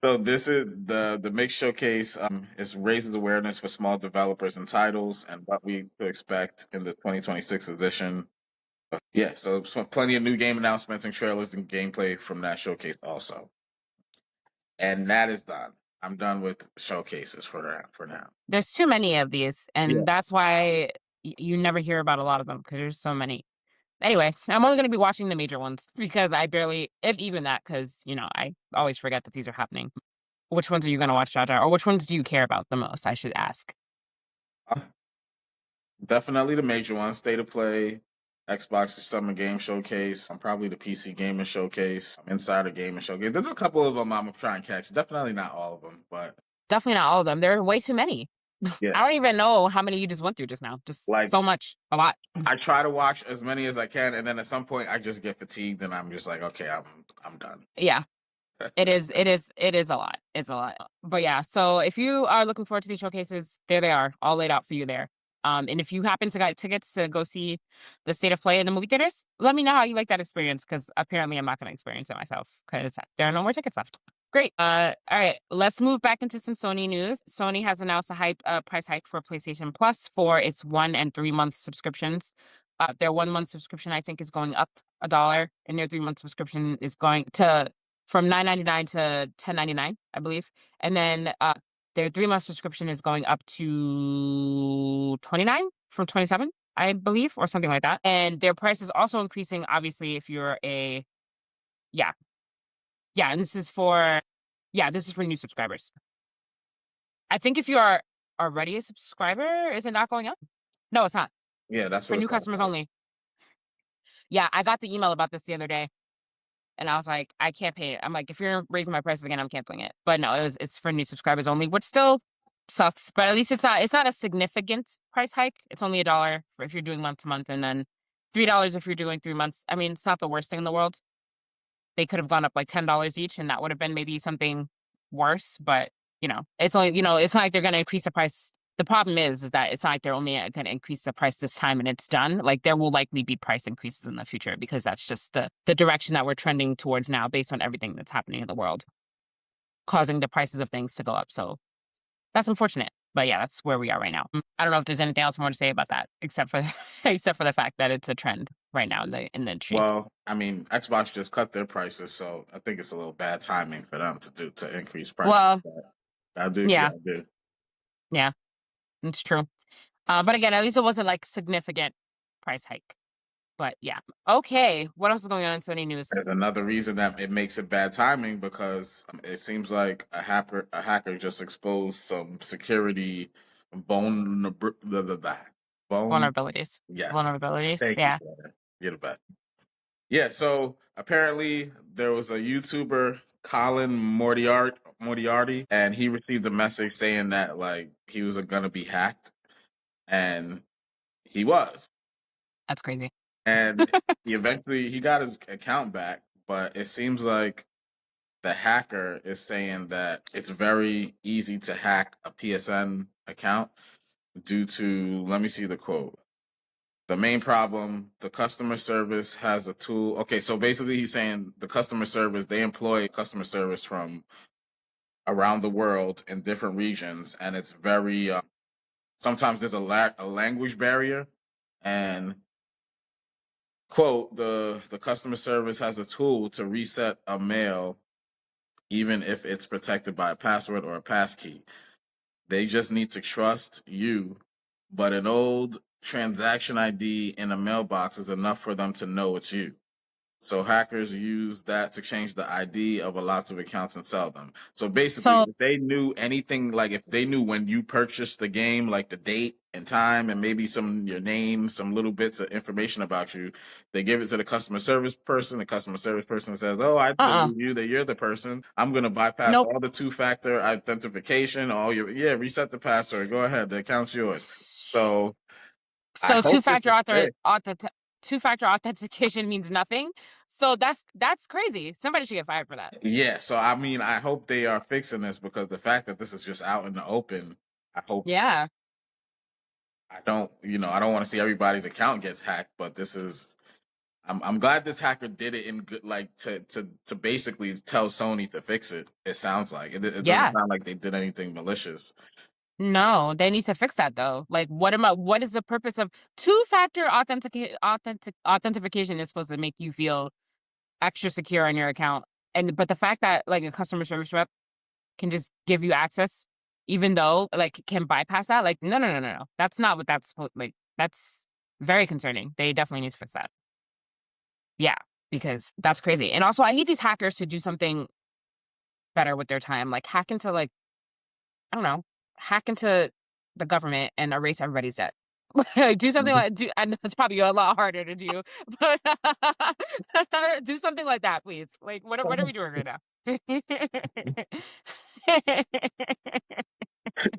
So this is the Mix Showcase. It raises awareness for small developers and titles and what we could expect in the 2026 edition. Yeah, so plenty of new game announcements and trailers and gameplay from that showcase also. And that is done. I'm done with showcases for now. There's too many of these, and that's why you never hear about a lot of them, because there's so many. Anyway, I'm only going to be watching the major ones because I barely, if even that, because, I always forget that these are happening. Which ones are you going to watch, Jaja? Or which ones do you care about the most, I should ask? Definitely the major ones. State of Play, Xbox Summer Game Showcase, probably the PC Gaming Showcase, Insider Gaming Showcase. There's a couple of them I'm going to try and catch. Definitely not all of them, but... Definitely not all of them. There are way too many. Yeah. I don't even know how many you just went through just now. Just so much. A lot. I try to watch as many as I can, and then at some point I just get fatigued and I'm just like, okay, I'm done. Yeah. It is a lot. It's a lot. But yeah, so if you are looking forward to these showcases, there they are, all laid out for you there. And if you happen to get tickets to go see the State of Play in the movie theaters, let me know how you like that experience, because apparently I'm not going to experience it myself because there are no more tickets left. Great. All right, let's move back into some Sony news. Sony has announced a price hike for PlayStation Plus for its 1 and 3 month subscriptions. Their 1 month subscription, I think, is going up $1, and their 3 month subscription is going to from $9.99 to $10.99, I believe. And then their 3-month subscription is going up to $29 from $27, I believe, or something like that. And their price is also increasing, obviously, if you're a and this is for new subscribers. I think if you are already a subscriber, is it not going up? No, it's not. Yeah, that's For what new it's all customers about. only. Yeah, I got the email about this the other day, and I was like, I can't pay it. I'm like, if you're raising my prices again, I'm canceling it. But no, it's for new subscribers only, which still sucks. But at least it's not a significant price hike. It's only $1 if you're doing month to month, and then $3 if you're doing 3 months. I mean, it's not the worst thing in the world. They could have gone up like $10 each, and that would have been maybe something worse. But it's only it's not like they're going to increase the price. The problem is that it's not like they're only going to increase the price this time and it's done. Like there will likely be price increases in the future because that's just the direction that we're trending towards now, based on everything that's happening in the world, causing the prices of things to go up. So that's unfortunate. But yeah, that's where we are right now. I don't know if there's anything else more to say about that, except for the fact that it's a trend right now in the industry. Well, I mean, Xbox just cut their prices, so I think it's a little bad timing for them to increase prices. Well, I do. yeah. I do. Yeah, it's true. But again, at least it wasn't like significant price hike. But yeah. Okay. What else is going on in Sony news? There's another reason that it makes it bad timing because it seems like a hacker just exposed some security vulnerabilities. Yes. Yes. Vulnerabilities. Thank Yeah. you. Get it back. Yeah, so apparently there was a YouTuber, Colin Moriarty, and he received a message saying that like he was gonna be hacked, and he was. That's crazy. And he got his account back, but it seems like the hacker is saying that it's very easy to hack a PSN account due to, let me see the quote. The main problem, the customer service has a tool. Okay, so basically he's saying the customer service, they employ customer service from around the world in different regions, and it's very, sometimes there's a language barrier, and quote, the customer service has a tool to reset a mail even if it's protected by a password or a passkey. They just need to trust you, but an old transaction ID in a mailbox is enough for them to know it's you. So hackers use that to change the ID of a lot of accounts and sell them. So basically, if they knew anything, like if they knew when you purchased the game, like the date and time and maybe your name, some little bits of information about you, they give it to the customer service person. The customer service person says, "Oh, I believe you that you're the person. I'm going to bypass all the 2-factor authentication. Reset the password. Go ahead. The account's yours." So two-factor authentication means nothing. So that's crazy. Somebody should get fired for that. Yeah. So I mean, I hope they are fixing this because the fact that this is just out in the open, I hope. Yeah. I don't want to see everybody's account gets hacked, but I'm glad this hacker did it in good, like to basically tell Sony to fix it. It sounds like it doesn't sound like they did anything malicious. No, they need to fix that though. Like, what is the purpose of two-factor authentication is supposed to make you feel extra secure on your account. But the fact that like a customer service rep can just give you access, even though like can bypass that, like no. That's not what that's supposed like. That's very concerning. They definitely need to fix that. Yeah, because that's crazy. And also I need these hackers to do something better with their time. Like hack into I don't know, hack into the government and erase everybody's debt. Do something I know it's probably a lot harder to do, but do something like that, please. Like, what are we doing right now?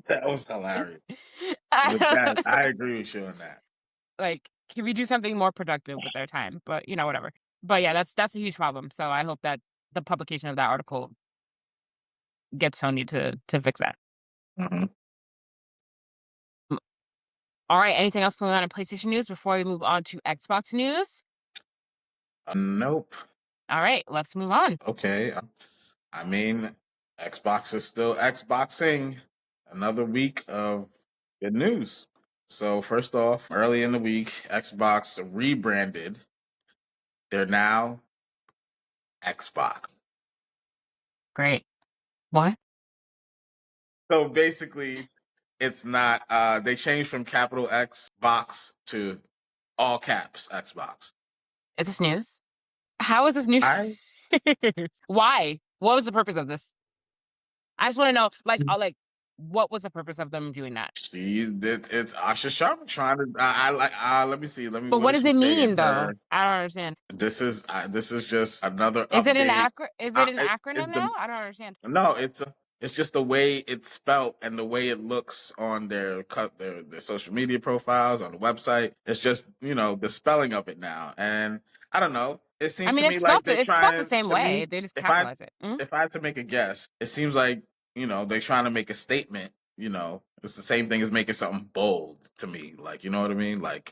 That was hilarious. With that, I agree with you on that. Like, can we do something more productive with our time? But whatever. But yeah, that's a huge problem. So I hope that the publication of that article gets Sony to fix that. Mm-hmm. All right. Anything else going on in PlayStation news before we move on to Xbox news? Nope. All right. Let's move on. Okay. I mean, Xbox is still Xboxing. Another week of good news. So first off, early in the week, Xbox rebranded. They're now Xbox. Great. What? So basically, it's not. They changed from capital X box to all caps Xbox. Is this news? How is this news? I Why? What was the purpose of this? I just want to know, like, what was the purpose of them doing that? it's Asha Sharma trying to. I like. Let me see. Let me. But What what did does she it say in mean, though? her? I don't understand. This is just another Is it an update. Is it an It's acronym now? the I don't understand. no. It's just the way it's spelt and the way it looks on their social media profiles on the website. It's just the spelling of it now, and I don't know. It I seems to mean, me like they're it's spelled the trying same to way. me. They just If I capitalize it. Mm? if I had to make a guess, it seems like they're trying to make a statement. It's the same thing as making something bold to me. Like you know what I mean? Like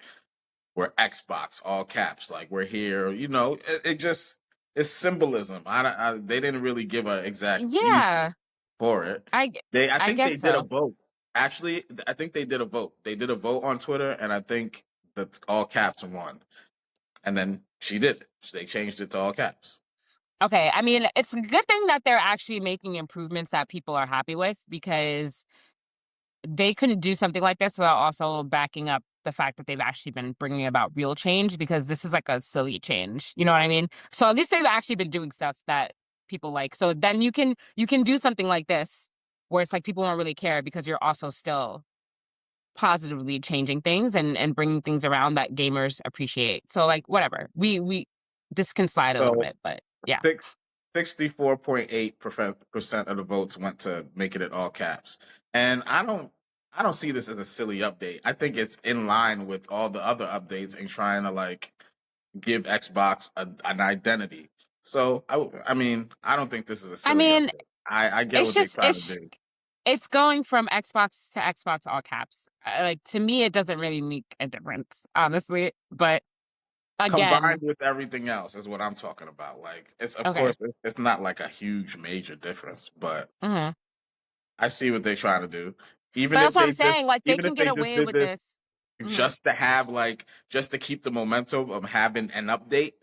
we're Xbox, all caps. Like we're here. It just it's symbolism. They didn't really give an exact reason Yeah, for it. I, g- I I think they guess did a so. vote. Actually, I think they did a vote. They did a vote on Twitter, and I think that all caps won. And then she did it. They changed it to all caps. Okay, I mean, it's a good thing that they're actually making improvements that people are happy with because they couldn't do something like this without also backing up the fact that they've actually been bringing about real change because this is like a silly change. You know what I mean? So at least they've actually been doing stuff that people like. So then you can do something like this where it's like people don't really care because you're also still positively changing things and bringing things around that gamers appreciate. So like whatever. We this can slide a little So bit, but yeah. 64.8% of the votes went to making it all caps. And I don't see this as a silly update. I think it's in line with all the other updates and trying to like give Xbox an identity. So I mean, I don't think this is a I silly mean, update. I get what they're trying to do. it's going from Xbox to Xbox all caps. Like to me, it doesn't really make a difference, honestly. But Combined again, with everything else is what I'm talking about. Like it's of okay. course it's not like a huge major difference, but Hmm. I see what they're trying to do. But that's what I'm saying. Like they Even if can get they just away did with this this. Hmm. just to have just to keep the momentum of having an update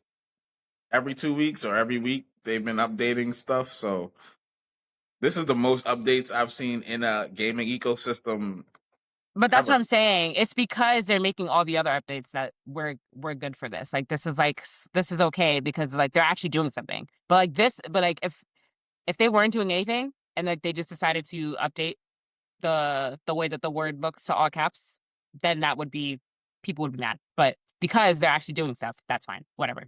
every 2 weeks or every week they've been updating stuff. So this is the most updates I've seen in a gaming ecosystem But that's what ever. I'm saying. It's because they're making all the other updates that we're good for this. Like this is okay because like they're actually doing something. But like this, but like if they weren't doing anything and like they just decided to update the way that the word looks to all caps, then that would be people would be mad. But because they're actually doing stuff, that's fine. Whatever.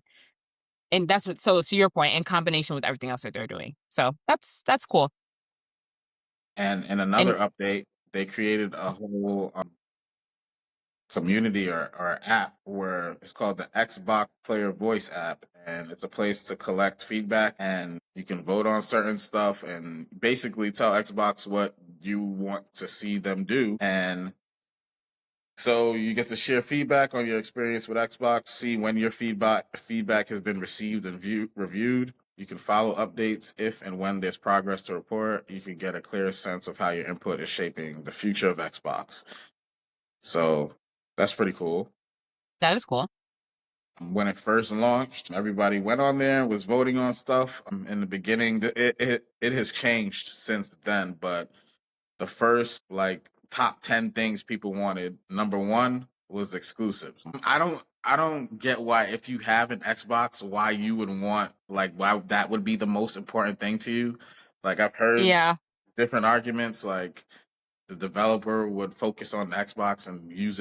And that's what so to your point, in combination with everything else that they're doing. So that's cool. And in another And update, they created a whole community or app where it's called the Xbox Player Voice app, and it's a place to collect feedback and you can vote on certain stuff and basically tell Xbox what you want to see them do. And so you get to share feedback on your experience with Xbox, see when your feedback has been received and reviewed. You can follow updates if and when there's progress to report. You can get a clear sense of how your input is shaping the future of Xbox. So that's pretty cool. that is cool. When it first launched, everybody went on there and was voting on stuff. In the beginning, it has changed since then, but the first like top 10 things people wanted, number one was exclusives. I don't get why, if you have an Xbox, why you would want, like, why that would be the most important thing to you. Like I've heard Yeah. different arguments, like the developer would focus on the Xbox and use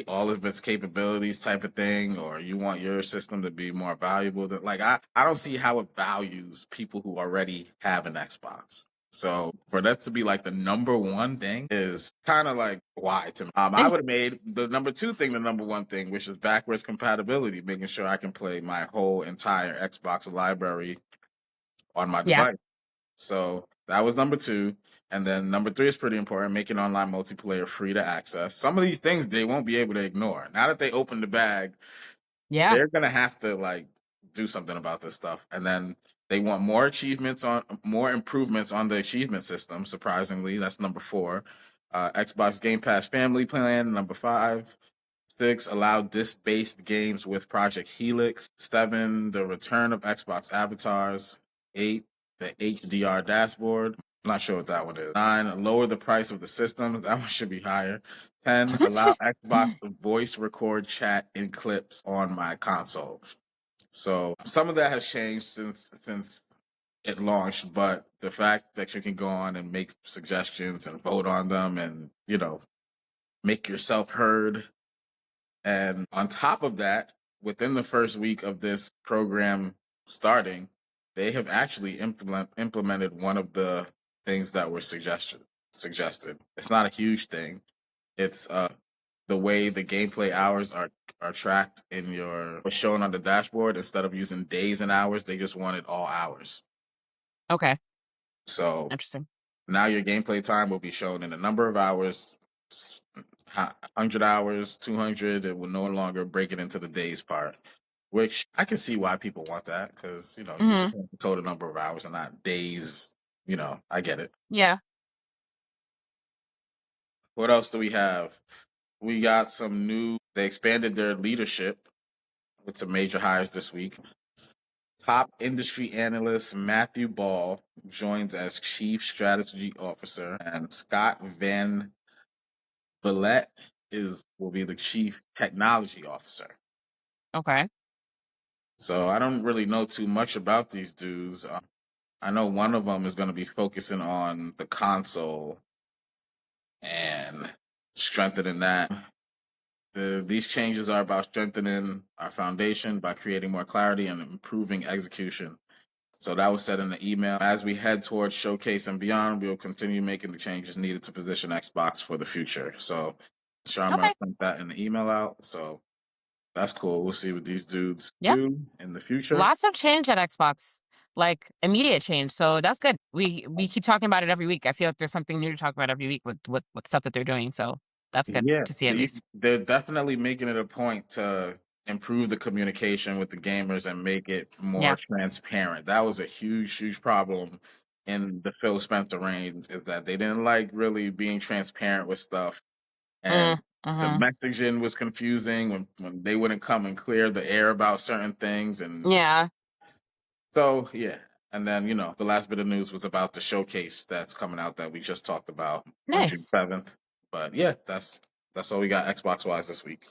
all of its capabilities type of thing, or you want your system to be more valuable than, like, I don't see how it values people who already have an Xbox. So for that to be like the number one thing is kind of like, why to me. I would have made the number two thing the number one thing, which is backwards compatibility, making sure I can play my whole entire Xbox library on my Yeah. device. So that was number two. And then number three is pretty important, making online multiplayer free to access. Some of these things they won't be able to ignore. Now that they open the bag, Yeah. they're gonna have to like do something about this stuff. And then they want more improvements on the achievement system. Surprisingly, that's number four. Xbox Game Pass Family Plan, number five. Six, allow disc-based games with Project Helix. Seven, the return of Xbox avatars. Eight, the HDR dashboard. Not sure what that one is. 9, lower the price of the system. That one should be higher. 10, allow Xbox to voice record chat in clips on my console. So some of that has changed since it launched, but the fact that you can go on and make suggestions and vote on them and, make yourself heard. And on top of that, within the first week of this program starting, they have actually implemented one of the things that were suggested. It's not a huge thing. It's the way the gameplay hours are tracked shown on the dashboard. Instead of using days and hours, they just wanted all hours. Okay. So interesting. Now your gameplay time will be shown in a number of hours, 100 hours, 200. It will no longer break it into the days part, which I can see why people want that because, you just want the total number of hours and not days. I get it. Yeah. What else do we have? We got some they expanded their leadership with some major hires this week. Top industry analyst Matthew Ball joins as Chief Strategy Officer, and Scott Van Vliet will be the Chief Technology Officer. Okay. So I don't really know too much about these dudes. I know one of them is going to be focusing on the console and strengthening that. These changes are about strengthening our foundation by creating more clarity and improving execution. So that was said in the email. As we head towards Showcase and beyond, we will continue making the changes needed to position Xbox for the future. So Sharma sent that in the email out. So that's cool. We'll see what these dudes do in the future. Lots of change at Xbox, like immediate change. So that's good. We keep talking about it every week. I feel like there's something new to talk about every week with stuff that they're doing. So that's good to see at least. They're definitely making it a point to improve the communication with the gamers and make it more transparent. That was a huge, huge problem in the Phil Spencer reign, is that they didn't like really being transparent with stuff. And the messaging was confusing when they wouldn't come and clear the air about certain things. And so, and then, the last bit of news was about the showcase that's coming out that we just talked about on June 7th. But that's all we got Xbox wise this week.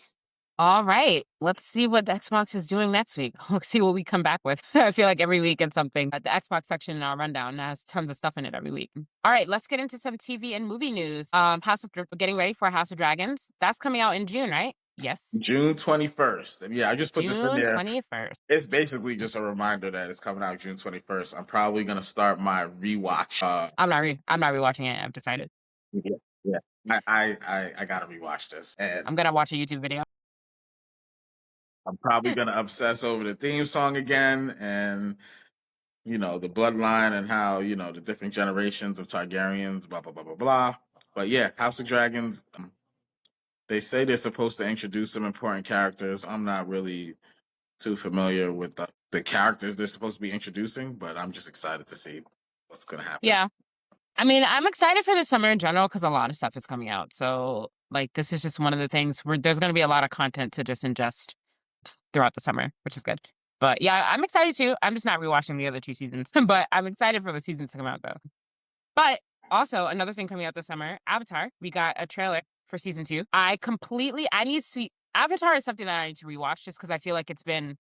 All right. Let's see what the Xbox is doing next week. Let's see what we come back with. I feel like every week it's something. The Xbox section in our rundown has tons of stuff in it every week. All right, let's get into some TV and movie news. Getting ready for House of Dragons. That's coming out in June, right? Yes. June 21st. And I just put this in there. June 21st. It's basically just a reminder that it's coming out June 21st. I'm probably going to start my rewatch. I'm not rewatching it. I've decided. Yeah. I got to rewatch this. And I'm going to watch a YouTube video. I'm probably going to obsess over the theme song again and, the bloodline and how, the different generations of Targaryens, blah, blah, blah, blah, blah. But House of Dragons, they say they're supposed to introduce some important characters. I'm not really too familiar with the characters they're supposed to be introducing, but I'm just excited to see what's going to happen. Yeah. I mean, I'm excited for the summer in general because a lot of stuff is coming out. So, this is just one of the things where there's going to be a lot of content to just ingest throughout the summer, which is good. But I'm excited too. I'm just not rewatching the other 2 seasons, but I'm excited for the seasons to come out though. But also another thing coming out this summer, Avatar. We got a trailer for season 2. I need to see Avatar is something that I need to rewatch just because I feel like it's been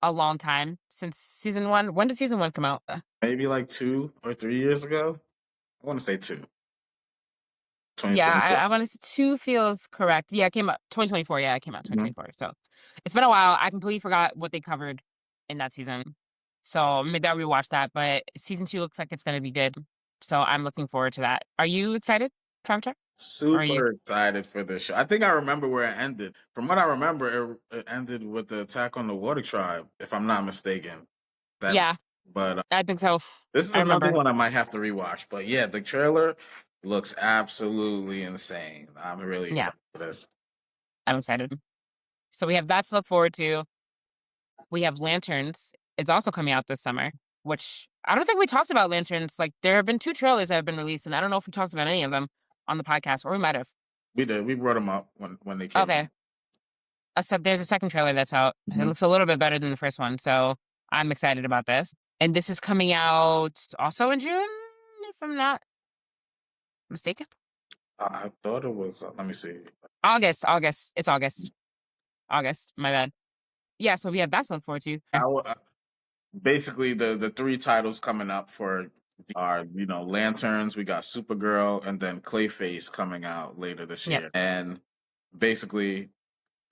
a long time since season 1. When did season 1 come out? Maybe like 2 or 3 years ago. I want to say 2. I want to say 2 feels correct. Yeah, it came out 2024. Yeah, it came out 2024. So it's been a while. I completely forgot what they covered in that season. So maybe I'll rewatch that. But season 2 looks like it's going to be good. So I'm looking forward to that. Are you excited for Avatar? Super excited for this show. I think I remember where it ended. From what I remember, it ended with the attack on the Water Tribe, if I'm not mistaken. But I think so. This is another one I might have to rewatch. But the trailer looks absolutely insane. I'm really excited for this. I'm excited. So we have that to look forward to. We have Lanterns. It's also coming out this summer, which I don't think we talked about Lanterns. There have been 2 trailers that have been released, and I don't know if we talked about any of them on the podcast, or we might have. We did. We brought them up when they came. Okay. There's a second trailer that's out. It looks a little bit better than the first one, so I'm excited about this. And this is coming out also in June, if I'm not mistaken. I thought it was. Let me see. August. It's August. My bad. Yeah, so we have that to look forward to. Basically, the three titles coming up for are Lanterns. We got Supergirl, and then Clayface coming out later this year. And basically,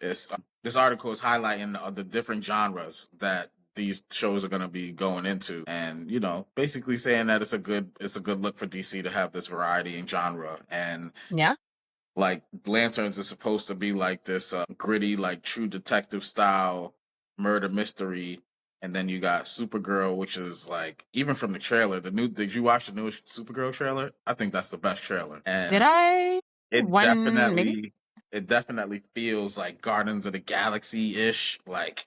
this article is highlighting the different genres that these shows are going to be going into, and basically saying that it's a good look for DC to have this variety in genre. And like Lanterns is supposed to be like this gritty, like true detective style murder mystery. And then you got Supergirl, which is like, even from the trailer, did you watch the newest Supergirl trailer? I think that's the best trailer. And did I? It definitely feels like Guardians of the Galaxy ish. Like,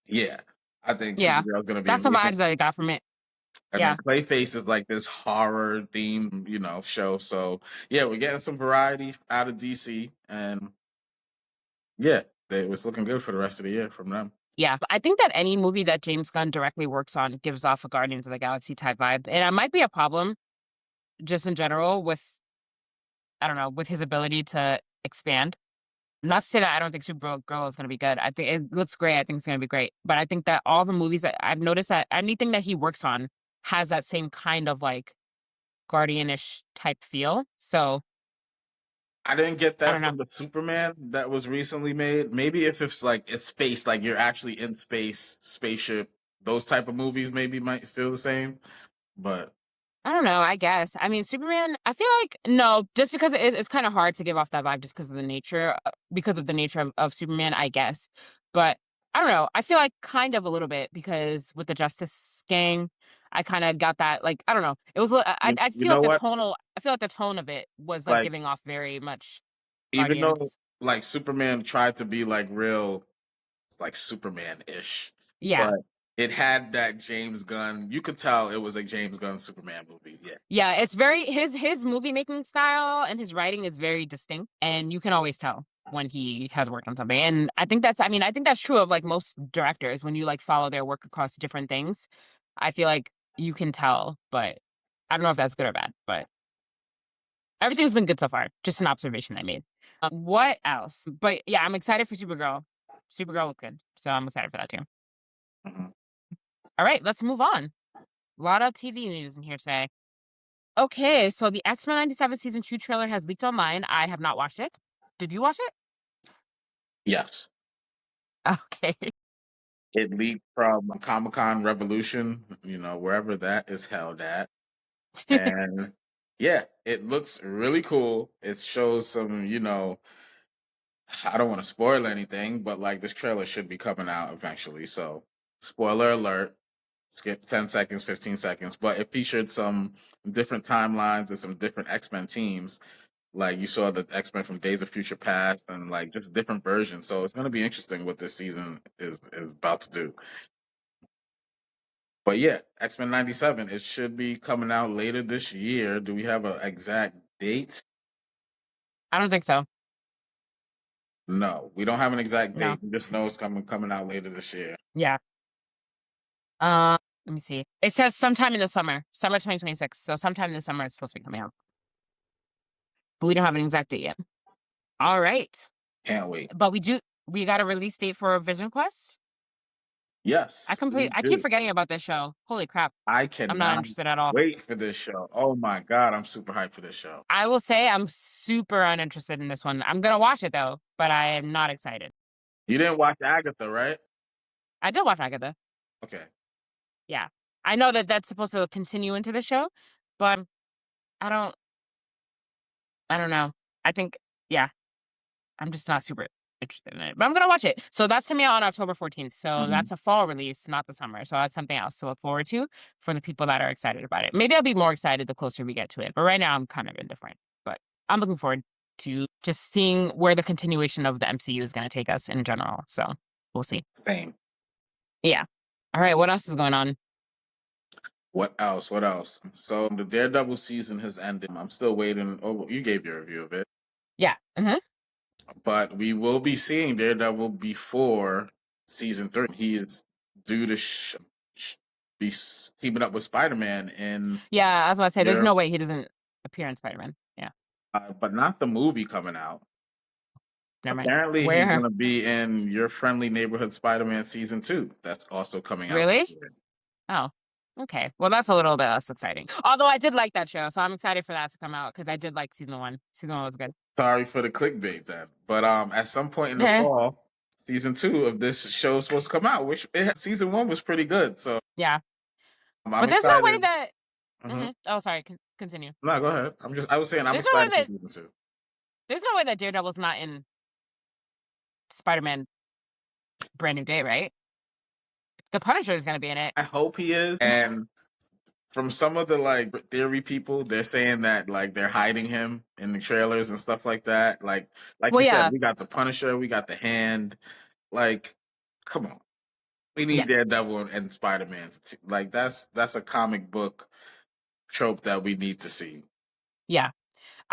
yeah, I think Supergirl's gonna be that's the amazing. vibes I got from it. And then Clayface is like this horror theme, show. So yeah, we're getting some variety out of DC, and yeah, it was looking good for the rest of the year from them. Yeah, I think that any movie that James Gunn directly works on gives off a Guardians of the Galaxy type vibe. And it might be a problem just in general with, I don't know, with his ability to expand. Not to say that I don't think Supergirl is going to be good. I think it looks great. I think it's going to be great. But I think that all the movies that I've noticed that anything that he works on has that same kind of like Guardian-ish type feel. So I didn't get that from the Superman that was recently made. Maybe if it's like it's space, like you're actually in space, spaceship, those type of movies maybe might feel the same. But I don't know, I guess. I mean, Superman, I feel like, no, just because it's kind of hard to give off that vibe just because of the nature of Superman, I guess. But I don't know. I feel like kind of a little bit because with the Justice Gang, I kind of got that, like, I don't know. It was, I feel like I feel like the tone of it was like giving off very much even though Guardians. like Superman tried to be like real, like Superman-ish. Yeah. But it had that James Gunn. You could tell it was a James Gunn Superman movie. Yeah. Yeah, it's very his movie making style and his writing is very distinct, and you can always tell when he has worked on something. And I think that's true of like most directors when you like follow their work across different things. I feel like you can tell, but I don't know if that's good or bad, but everything's been good so far. Just an observation I made. What else? But yeah, I'm excited for Supergirl. Supergirl looked good, so I'm excited for that too. Mm-hmm. All right, let's move on. A lot of TV news in here today. Okay, so the X-Men 97 Season 2 trailer has leaked online. I have not watched it. Did you watch it? Yes. Okay. It leaked from Comic-Con Revolution, wherever that is held at. And yeah, it looks really cool. It shows some, I don't want to spoil anything, but like this trailer should be coming out eventually. So, spoiler alert. Skip 10 seconds, 15 seconds, but it featured some different timelines and some different X-Men teams. Like you saw the X-Men from Days of Future Past and like just different versions. So it's going to be interesting what this season is about to do. But yeah, X-Men 97, it should be coming out later this year. Do we have an exact date? I don't think so. No, we don't have an exact date. We just know it's coming out later this year. Yeah. Let me see. It says sometime in the summer 2026. So sometime in the summer it's supposed to be coming out. But we don't have an exact date yet. All right. Can't wait. But we got a release date for Vision Quest? Yes. I keep forgetting about this show. Holy crap. I'm not interested at all. Wait for this show. Oh my God, I'm super hyped for this show. I will say I'm super uninterested in this one. I'm going to watch it though, but I am not excited. You didn't watch Agatha, right? I did watch Agatha. Okay. Yeah. I know that that's supposed to continue into the show, but I don't know. I think, yeah, I'm just not super interested in it, but I'm going to watch it. So that's coming out on October 14th. So that's a fall release, not the summer. So that's something else to look forward to for the people that are excited about it. Maybe I'll be more excited the closer we get to it. But right now I'm kind of indifferent, but I'm looking forward to just seeing where the continuation of the MCU is going to take us in general. So we'll see. Same. Yeah. All right. What else is going on? What else? So the Daredevil season has ended. I'm still waiting. Oh, you gave your review of it. Yeah. Mm-hmm. But we will be seeing Daredevil before season 3. He is due to be teaming up with Spider-Man in. Yeah, I was about to say, there's no way he doesn't appear in Spider-Man. Yeah. But not the movie coming out. Never mind. Apparently, he's Where? going to be in Your Friendly Neighborhood Spider-Man season 2. That's also coming out. Really? Oh, okay. Well, that's a little bit less exciting. Although I did like that show, so I'm excited for that to come out because I did like season 1. Season 1 was good. Sorry for the clickbait then. But at some point in the fall, season 2 of this show is supposed to come out, which season 1 was pretty good. So yeah. But there's no way that. Oh, sorry. Continue. No, go ahead. I was saying I'm there's no excited for season 2. There's no way that Daredevil's not in Spider-Man Brand New Day, right? The Punisher is going to be in it. I hope he is. And from some of the like theory people, they're saying that like they're hiding him in the trailers and stuff like that. Like you said, we got the Punisher, we got the Hand. Like, come on, we need Daredevil and Spider-Man. Like that's a comic book trope that we need to see. Yeah.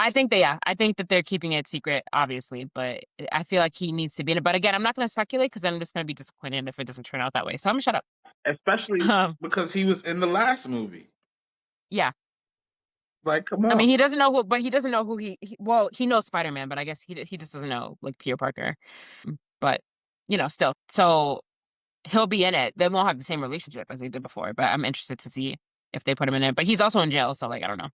I think that they're keeping it secret, obviously, but I feel like he needs to be in it. But again, I'm not going to speculate because then I'm just going to be disappointed if it doesn't turn out that way. So I'm going to shut up. Especially because he was in the last movie. Yeah. Like, come on. I mean, he doesn't know who he knows Spider-Man, but I guess he just doesn't know like Peter Parker. But, still. So he'll be in it. They won't have the same relationship as they did before, but I'm interested to see if they put him in it. But he's also in jail, so like, I don't know.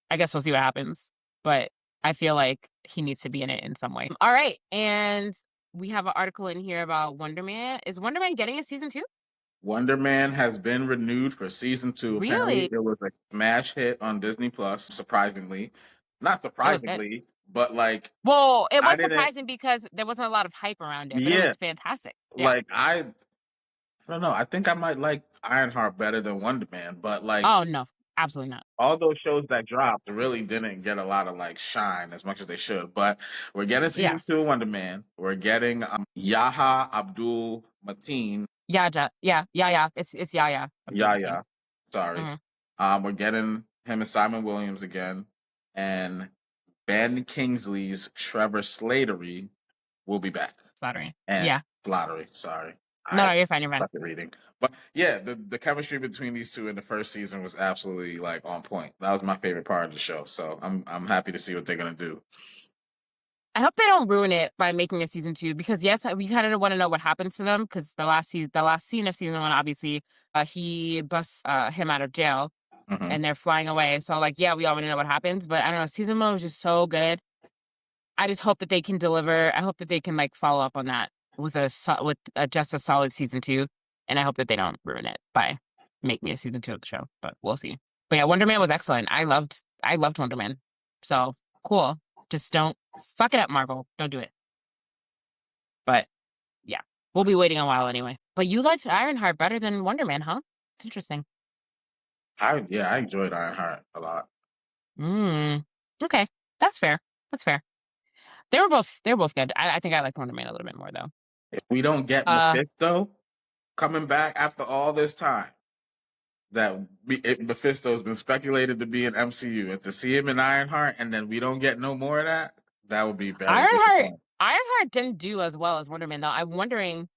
I guess we'll see what happens. But I feel like he needs to be in it in some way. All right. And we have an article in here about Wonder Man. Is Wonder Man getting a season 2? Wonder Man has been renewed for season 2. Really? Apparently, it was a smash hit on Disney Plus. Surprisingly, not surprisingly, but like, well, it was surprising because there wasn't a lot of hype around it. But it was fantastic. Like I don't know. I think I might like Ironheart better than Wonder Man, but like, oh no, absolutely not. All those shows that dropped really didn't get a lot of like shine as much as they should. But we're getting season 2 of Wonder Man. We're getting Yaha Abdul Mateen. Jaja. Yeah. It's Yaya. Yaya. Sorry. We're getting him and Simon Williams again. And Ben Kingsley's Trevor Slattery will be back. Slattery. Slattery. Sorry. No, you're fine. You're fine. Reading. But yeah, the chemistry between these two in the first season was absolutely like on point. That was my favorite part of the show. So I'm happy to see what they're gonna do. I hope they don't ruin it by making a season 2 because yes, we kind of want to know what happens to them because the last scene of season 1, obviously, he busts him out of jail and they're flying away. So like, yeah, we all want to know what happens, but I don't know. Season 1 was just so good. I just hope that they can deliver. I hope that they can like follow up on that with just a solid season 2, and I hope that they don't ruin it by making a season 2 of the show. But we'll see. But yeah, Wonder Man was excellent. I loved Wonder Man. So cool. Just don't fuck it up, Marvel. Don't do it. But yeah, we'll be waiting a while anyway. But you liked Ironheart better than Wonder Man, huh? It's interesting. I enjoyed Ironheart a lot. Okay, that's fair. They were both good. I think I like Wonder Man a little bit more though. If we don't get Mephisto coming back after all this time, Mephisto's been speculated to be in MCU, and to see him in Ironheart, and then we don't get no more of that would be bad. Ironheart didn't do as well as Wonder Man though. I'm wondering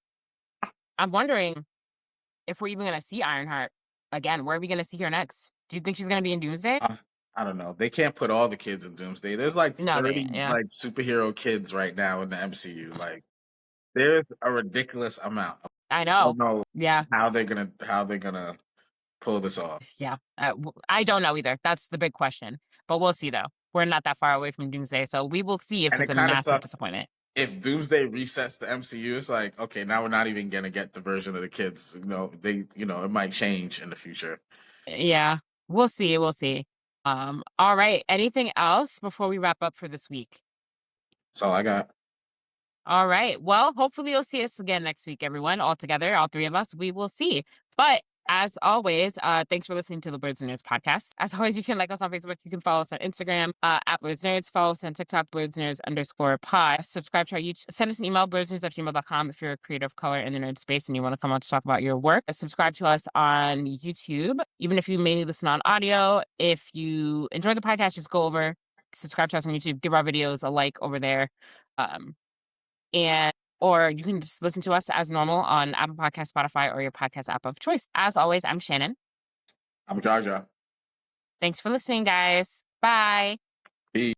if we're even gonna see Ironheart again. Where are we gonna see her next? Do you think she's gonna be in Doomsday? I don't know. They can't put all the kids in Doomsday. There's like 30 like superhero kids right now in the MCU. Like there's a ridiculous amount. I know. I don't know how they're gonna pull this off. Yeah. I don't know either. That's the big question. But we'll see though. We're not that far away from Doomsday, so we will see if it's a massive disappointment. If Doomsday resets the MCU, it's like, okay, now we're not even gonna get the version of the kids. It might change in the future. Yeah. We'll see. All right. Anything else before we wrap up for this week? That's all I got. All right. Well, hopefully you'll see us again next week, everyone. All together, all three of us. We will see. But as always, thanks for listening to the Blerds and Nerds podcast. As always, you can like us on Facebook. You can follow us on Instagram at Blerds Nerds. Follow us on TikTok, BlerdsNerds_pod. Subscribe to our YouTube. Send us an email, blerdsnerds@gmail.com if you're a creative color in the nerd space and you want to come on to talk about your work. Subscribe to us on YouTube, even if you mainly listen on audio. If you enjoy the podcast, just go over, subscribe to us on YouTube, give our videos a like over there. And or you can just listen to us as normal on Apple Podcasts, Spotify, or your podcast app of choice. As always, I'm Shannon. I'm Jaja. Thanks for listening, guys. Bye.